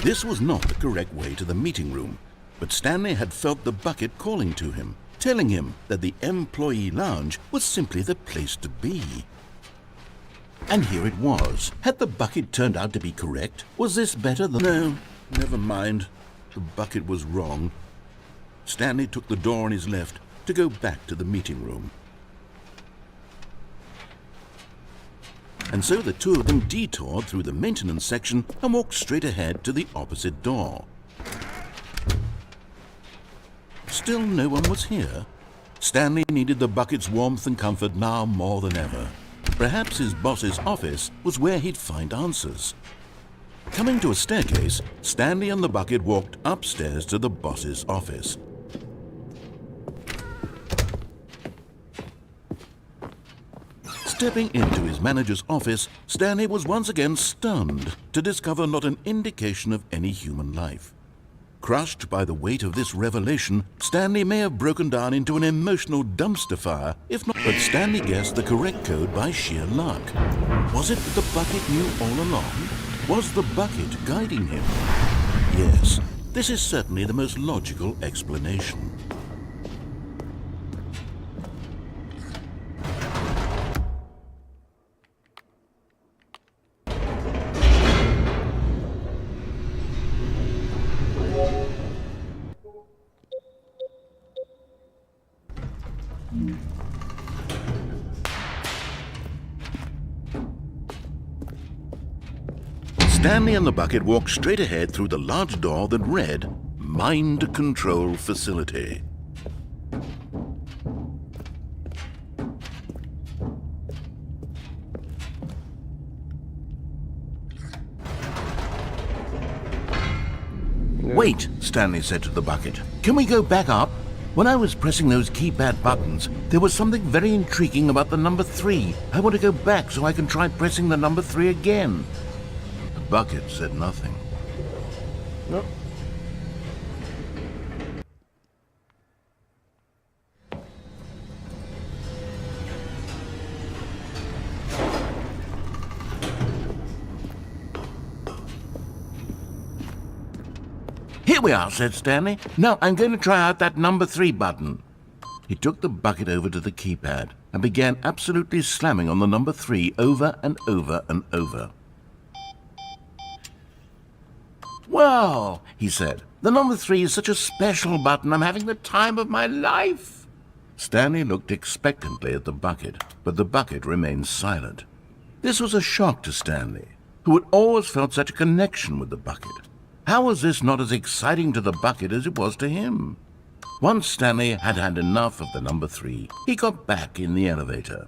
This was not the correct way to the meeting room, but Stanley had felt the bucket calling to him, telling him that the employee lounge was simply the place to be. And here it was. Had the bucket turned out to be correct? Was this better than... No, never mind. The bucket was wrong. Stanley took the door on his left to go back to the meeting room. And so the two of them detoured through the maintenance section and walked straight ahead to the opposite door. Still no one was here. Stanley needed the bucket's warmth and comfort now more than ever. Perhaps his boss's office was where he'd find answers. Coming to a staircase, Stanley and the bucket walked upstairs to the boss's office. Stepping into his manager's office, Stanley was once again stunned to discover not an indication of any human life. Crushed by the weight of this revelation, Stanley may have broken down into an emotional dumpster fire, if not. But Stanley guessed the correct code by sheer luck. Was it that the bucket knew all along? Was the bucket guiding him? Yes, this is certainly the most logical explanation. Stanley and the bucket walked straight ahead through the large door that read, Mind Control Facility. Wait, Stanley said to the bucket. Can we go back up? When I was pressing those keypad buttons, there was something very intriguing about the number 3. I want to go back so I can try pressing the number 3 again. The bucket said nothing. No. Here we are, said Stanley. Now I'm going to try out that number 3 button. He took the bucket over to the keypad and began absolutely slamming on the number 3 over and over and over. Well, he said, the number 3 is such a special button. I'm having the time of my life. Stanley looked expectantly at the bucket, but the bucket remained silent. This was a shock to Stanley, who had always felt such a connection with the bucket. How was this not as exciting to the bucket as it was to him? Once Stanley had had enough of the number 3, he got back in the elevator.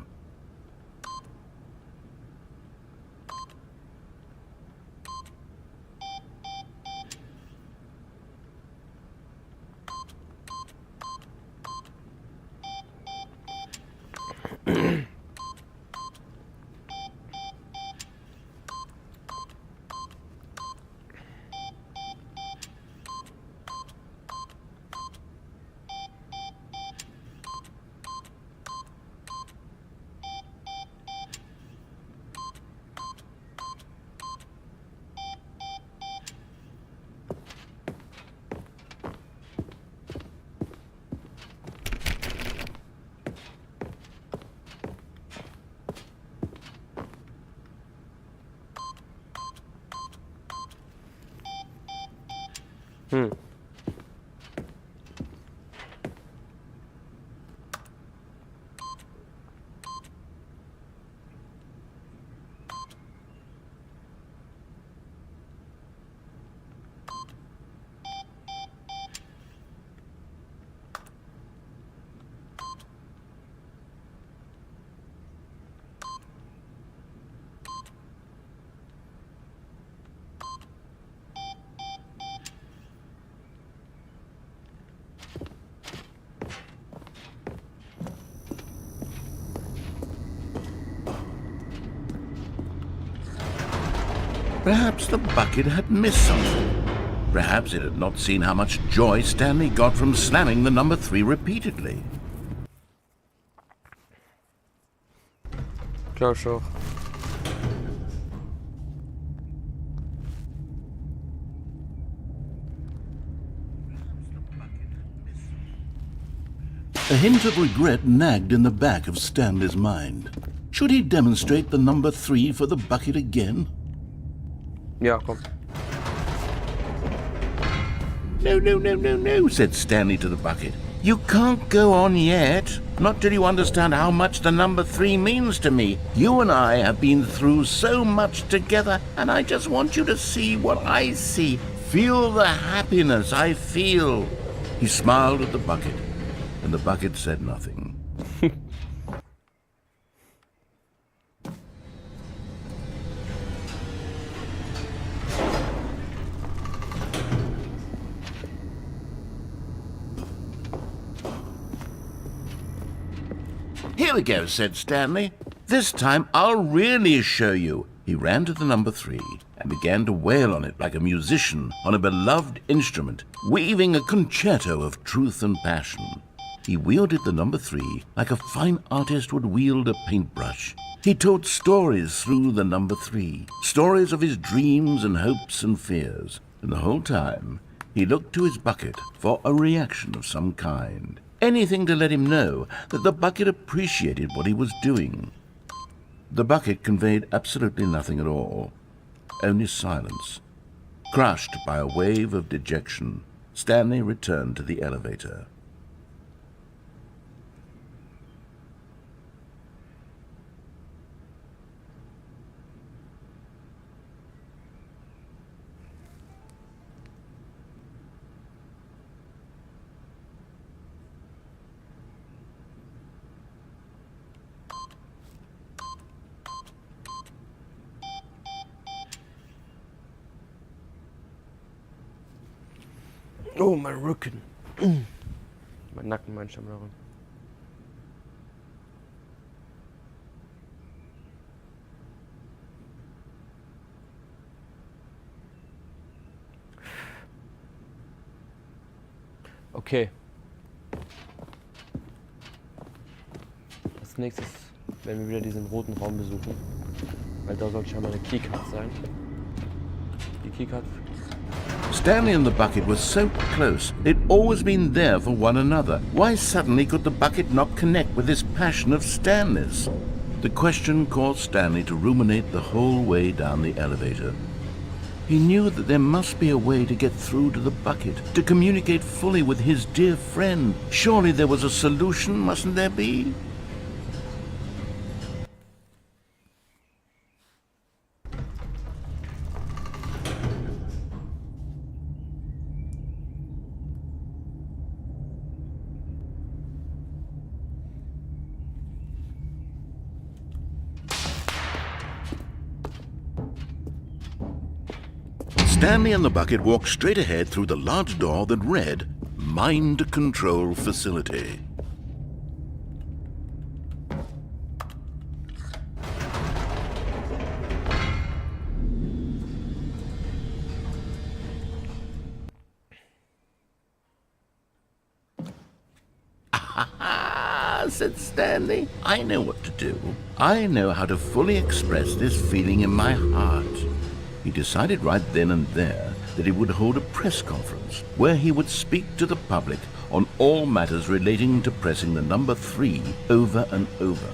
Perhaps the bucket had missed something. Perhaps it had not seen how much joy Stanley got from slamming the number 3 repeatedly. Glaube ich auch. A hint of regret nagged in the back of Stanley's mind. Should he demonstrate the number 3 for the bucket again? Ja, komm. No, said Stanley to the bucket. You can't go on yet. Not till you understand how much the number 3 means to me. You and I have been through so much together, and I just want you to see what I see. Feel the happiness I feel. He smiled at the bucket, and the bucket said nothing. Here we go, said Stanley. This time I'll really show you. He ran to the number 3 and began to wail on it like a musician on a beloved instrument, weaving a concerto of truth and passion. He wielded the number 3 like a fine artist would wield a paintbrush. He told stories through the number 3, stories of his dreams and hopes and fears. And the whole time, he looked to his bucket for a reaction of some kind. Anything to let him know that the bucket appreciated what he was doing. The bucket conveyed absolutely nothing at all, only silence. Crushed by a wave of dejection, Stanley returned to the elevator. Oh, mein Rücken. Mein Nacken, mein Stammlachen. Okay. Als nächstes werden wir wieder diesen roten Raum besuchen. Weil da sollte schon mal eine Keycard sein. Die Keycard. Stanley and the bucket were so close. They'd always been there for one another. Why suddenly could the bucket not connect with this passion of Stanley's? The question caused Stanley to ruminate the whole way down the elevator. He knew that there must be a way to get through to the bucket, to communicate fully with his dear friend. Surely there was a solution, mustn't there be? Stanley and the bucket walked straight ahead through the large door that read, Mind Control Facility. "Ah," said Stanley, "I know what to do. I know how to fully express this feeling in my heart." He decided right then and there that he would hold a press conference where he would speak to the public on all matters relating to pressing the number 3 over and over.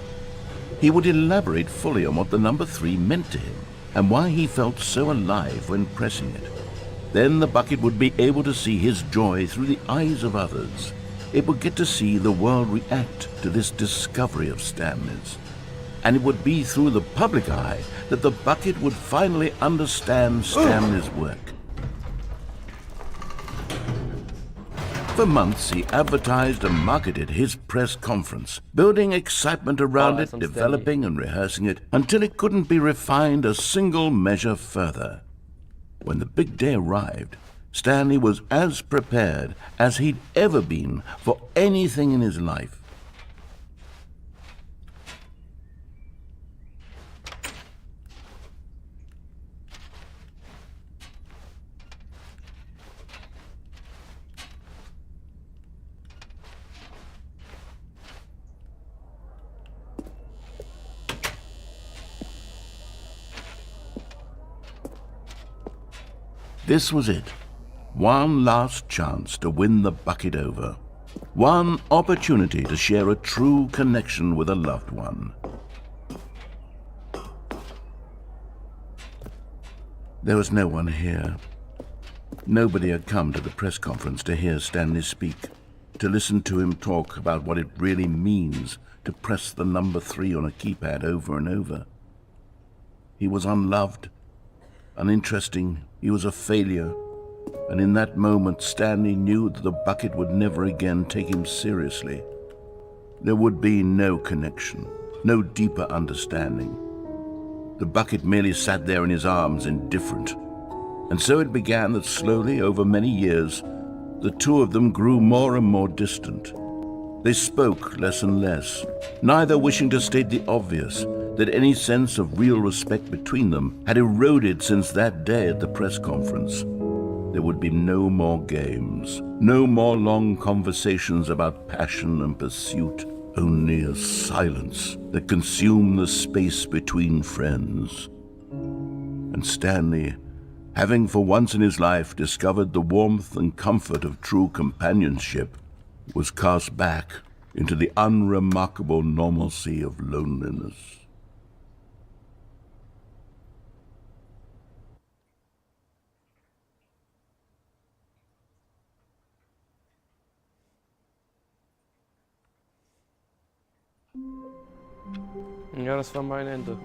He would elaborate fully on what the number 3 meant to him and why he felt so alive when pressing it. Then the bucket would be able to see his joy through the eyes of others. It would get to see the world react to this discovery of Stanley's. And it would be through the public eye that the bucket would finally understand Stanley's work. For months, he advertised and marketed his press conference, building excitement around it, developing and rehearsing it, until it couldn't be refined a single measure further. When the big day arrived, Stanley was as prepared as he'd ever been for anything in his life. This was it. One last chance to win the bucket over. One opportunity to share a true connection with a loved one. There was no one here. Nobody had come to the press conference to hear Stanley speak, to listen to him talk about what it really means to press the number 3 on a keypad over and over. He was unloved, uninteresting. He was a failure. And in that moment, Stanley knew that the bucket would never again take him seriously. There would be no connection, no deeper understanding. The bucket merely sat there in his arms, indifferent. And so it began that slowly, over many years, the two of them grew more and more distant. They spoke less and less, neither wishing to state the obvious, that any sense of real respect between them had eroded since that day at the press conference. There would be no more games, no more long conversations about passion and pursuit, only a silence that consumed the space between friends. And Stanley, having for once in his life discovered the warmth and comfort of true companionship, was cast back into the unremarkable normalcy of loneliness. Ja, das war mein Ende.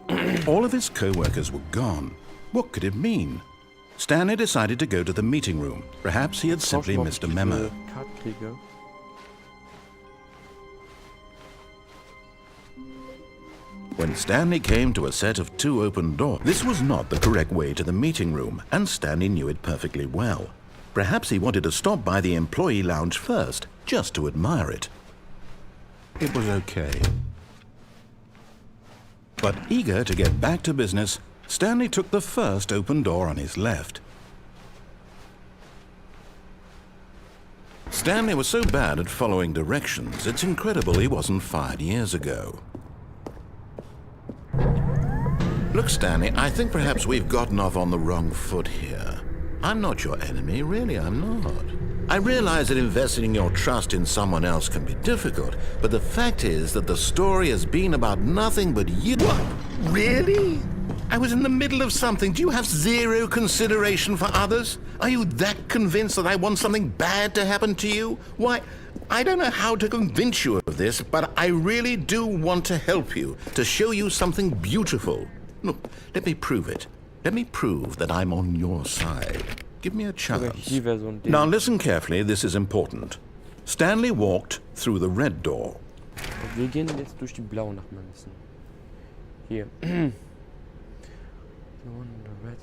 All of his co-workers were gone. What could it mean? Stanley decided to go to the meeting room. Perhaps he had simply missed a memo. When Stanley came to a set of 2 open doors, this was not the correct way to the meeting room, and Stanley knew it perfectly well. Perhaps he wanted to stop by the employee lounge first, just to admire it. It was okay. But eager to get back to business, Stanley took the first open door on his left. Stanley was so bad at following directions, it's incredible he wasn't fired years ago. Look, Stanley, I think perhaps we've gotten off on the wrong foot here. I'm not your enemy, really, I'm not. I realize that investing your trust in someone else can be difficult, but the fact is that the story has been about nothing but you. What? Really? I was in the middle of something. Do you have zero consideration for others? Are you that convinced that I want something bad to happen to you? Why, I don't know how to convince you of this, but I really do want to help you, to show you something beautiful. Look, let me prove it. Let me prove that I'm on your side. Give me a chance. Now listen carefully, this is important. Stanley walked through the red door. Wir gehen jetzt durch die blaue nach meinem Wissen. Hier. The one in the red.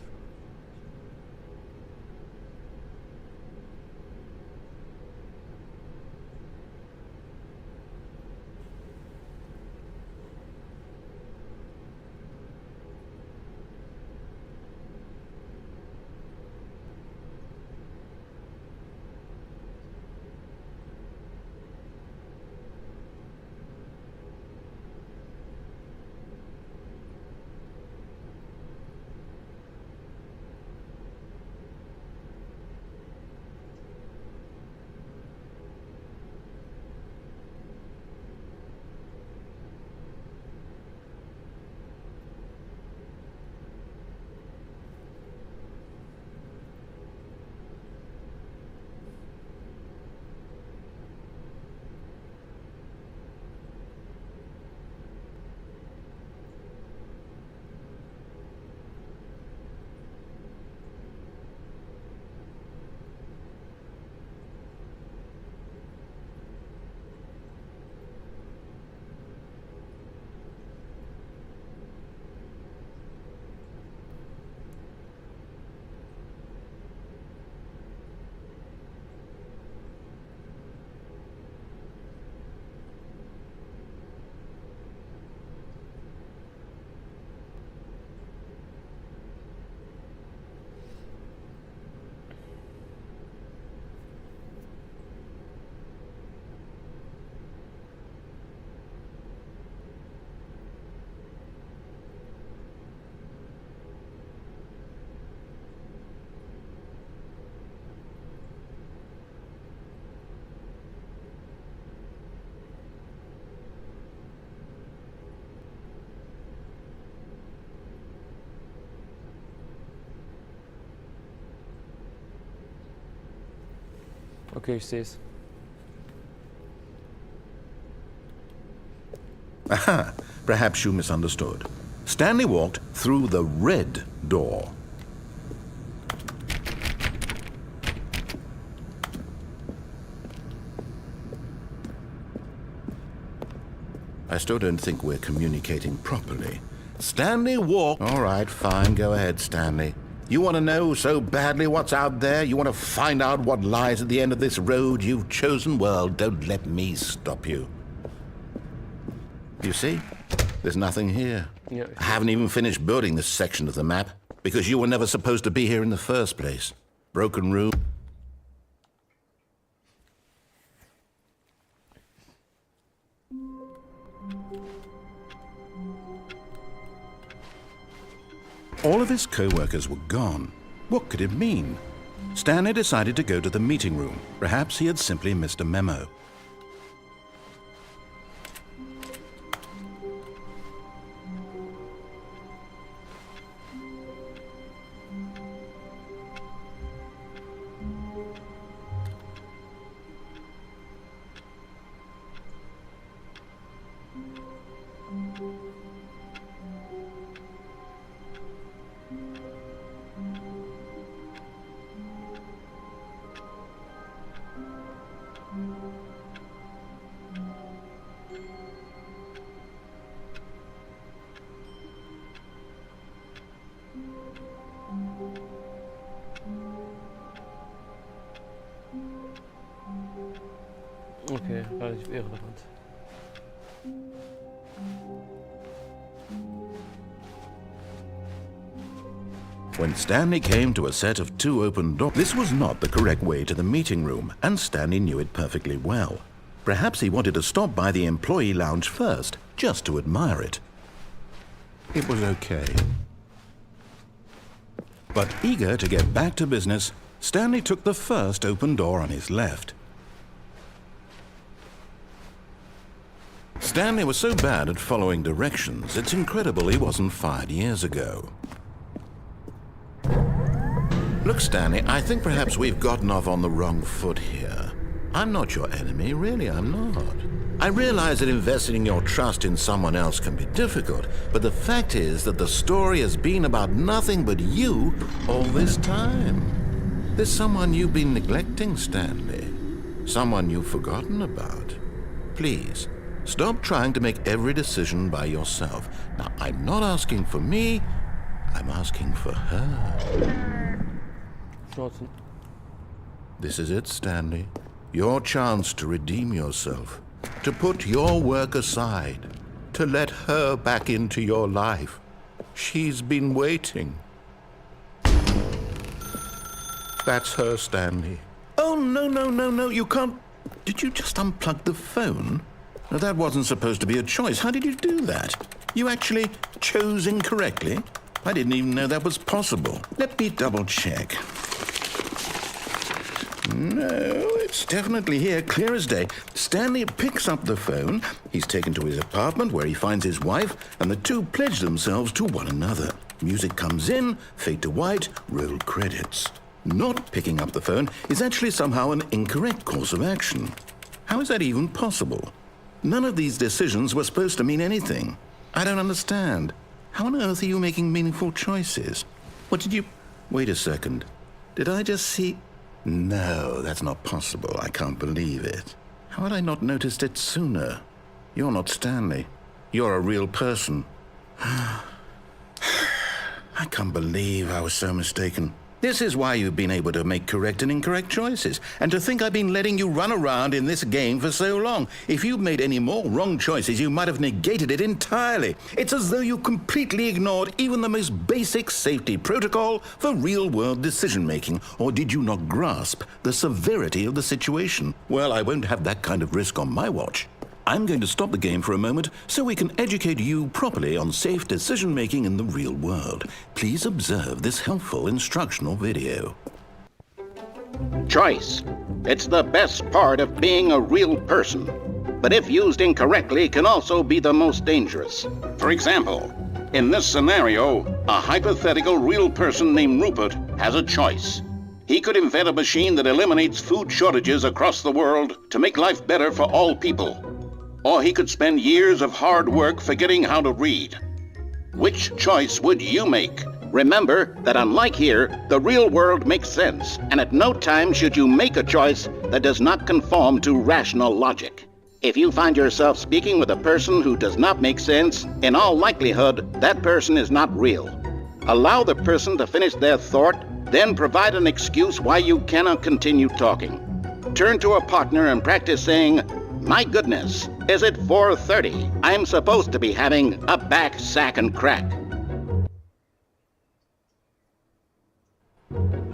Okay, ich sehe es. Aha, perhaps you misunderstood. Stanley walked through the red door. I still don't think we're communicating properly. Stanley walked... All right, fine, go ahead, Stanley. You want to know so badly what's out there? You want to find out what lies at the end of this road you've chosen? Well, don't let me stop you. You see? There's nothing here. Yeah. I haven't even finished building this section of the map, because you were never supposed to be here in the first place. Broken room. All of his co-workers were gone. What could it mean? Stanley decided to go to the meeting room. Perhaps he had simply missed a memo. Okay, relativ irrelevant. When Stanley came to a set of 2 open doors, this was not the correct way to the meeting room, and Stanley knew it perfectly well. Perhaps he wanted to stop by the employee lounge first, just to admire it. It was okay. But eager to get back to business, Stanley took the first open door on his left. Stanley was so bad at following directions, it's incredible he wasn't fired years ago. Look, Stanley, I think perhaps we've gotten off on the wrong foot here. I'm not your enemy, really, I'm not. I realize that investing your trust in someone else can be difficult, but the fact is that the story has been about nothing but you all this time. There's someone you've been neglecting, Stanley. Someone you've forgotten about. Please, stop trying to make every decision by yourself. Now, I'm not asking for me, I'm asking for her. Johnson. This is it, Stanley. Your chance to redeem yourself. To put your work aside. To let her back into your life. She's been waiting. That's her, Stanley. Oh, no, you can't... Did you just unplug the phone? Now, that wasn't supposed to be a choice. How did you do that? You actually chose incorrectly? I didn't even know that was possible. Let me double check. No, it's definitely here, clear as day. Stanley picks up the phone. He's taken to his apartment where he finds his wife, and the two pledge themselves to one another. Music comes in, fade to white, roll credits. Not picking up the phone is actually somehow an incorrect course of action. How is that even possible? None of these decisions were supposed to mean anything. I don't understand. How on earth are you making meaningful choices? What did you... Wait a second. Did I just see... No, that's not possible. I can't believe it. How had I not noticed it sooner? You're not Stanley. You're a real person. I can't believe I was so mistaken. This is why you've been able to make correct and incorrect choices. And to think I've been letting you run around in this game for so long. If you'd made any more wrong choices, you might have negated it entirely. It's as though you completely ignored even the most basic safety protocol for real-world decision-making. Or did you not grasp the severity of the situation? Well, I won't have that kind of risk on my watch. I'm going to stop the game for a moment so we can educate you properly on safe decision-making in the real world. Please observe this helpful instructional video. Choice. It's the best part of being a real person. But if used incorrectly, can also be the most dangerous. For example, in this scenario, a hypothetical real person named Rupert has a choice. He could invent a machine that eliminates food shortages across the world to make life better for all people. Or he could spend years of hard work forgetting how to read. Which choice would you make? Remember that unlike here, the real world makes sense, and at no time should you make a choice that does not conform to rational logic. If you find yourself speaking with a person who does not make sense, in all likelihood, that person is not real. Allow the person to finish their thought, then provide an excuse why you cannot continue talking. Turn to a partner and practice saying, "My goodness, is it 4:30? I'm supposed to be having a back, sack, and crack."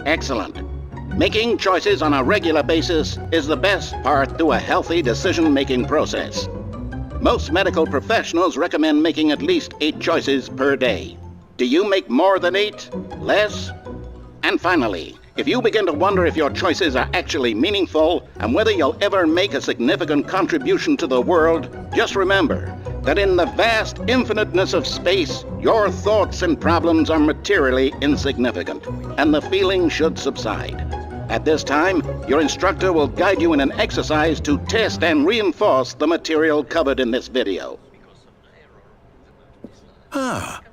Excellent. Making choices on a regular basis is the best part to a healthy decision-making process. Most medical professionals recommend making at least 8 choices per day. Do you make more than 8? Less? And finally, if you begin to wonder if your choices are actually meaningful and whether you'll ever make a significant contribution to the world, just remember that in the vast infiniteness of space, your thoughts and problems are materially insignificant, and the feeling should subside. At this time, your instructor will guide you in an exercise to test and reinforce the material covered in this video.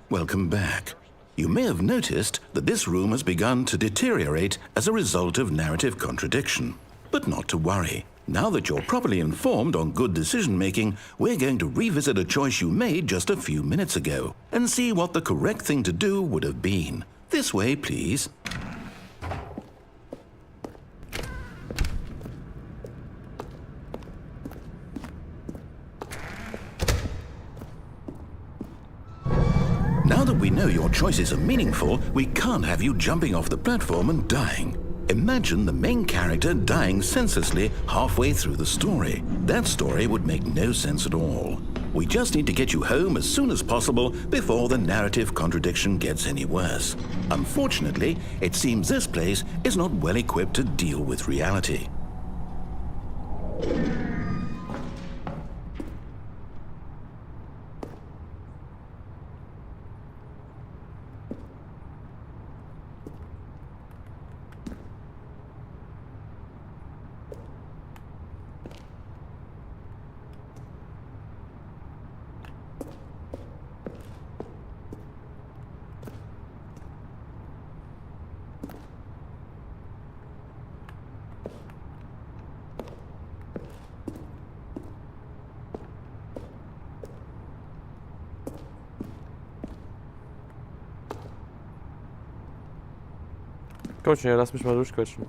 Welcome back. You may have noticed that this room has begun to deteriorate as a result of narrative contradiction. But not to worry. Now that you're properly informed on good decision-making, we're going to revisit a choice you made just a few minutes ago and see what the correct thing to do would have been. This way, please. Now that we know your choices are meaningful, we can't have you jumping off the platform and dying. Imagine the main character dying senselessly halfway through the story. That story would make no sense at all. We just need to get you home as soon as possible before the narrative contradiction gets any worse. Unfortunately, it seems this place is not well equipped to deal with reality. Komm schon, ja, lass mich mal durchquetschen.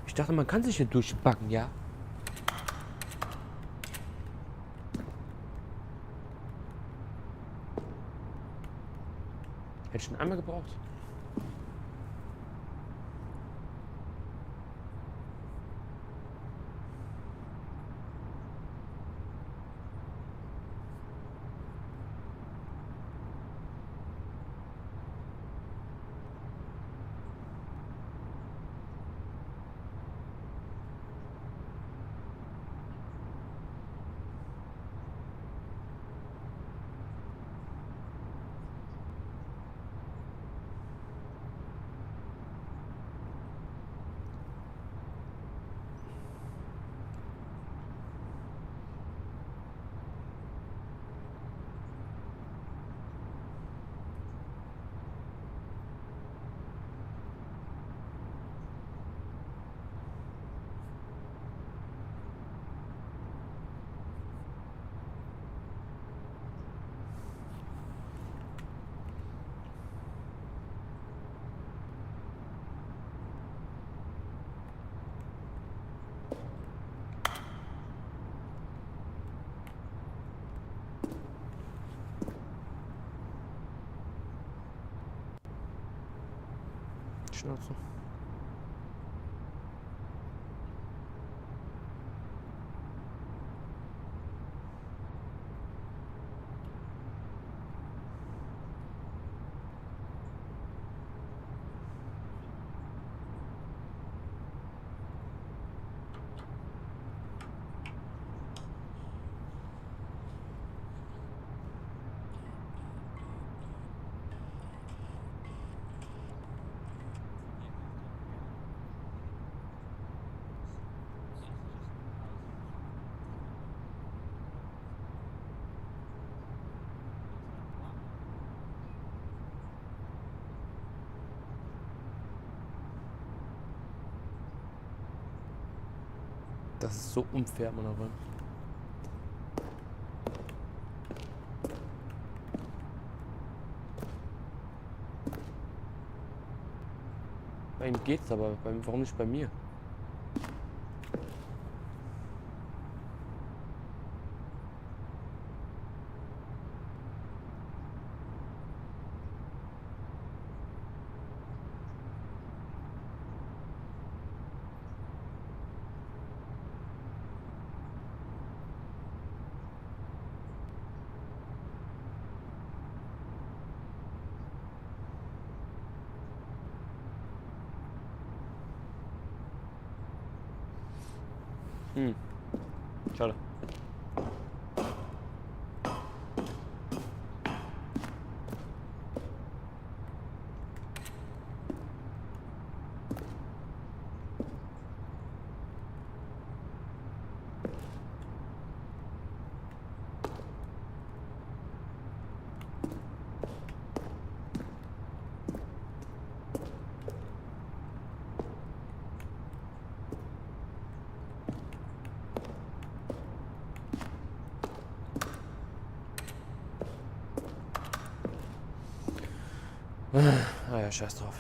Ich dachte, man kann sich hier durchbacken, ja? Hätte ich schon einmal gebraucht. Schnauze. Das ist so unfair, Mann, aber. Bei ihm geht's, aber warum nicht bei mir? Schade. scheiß drauf.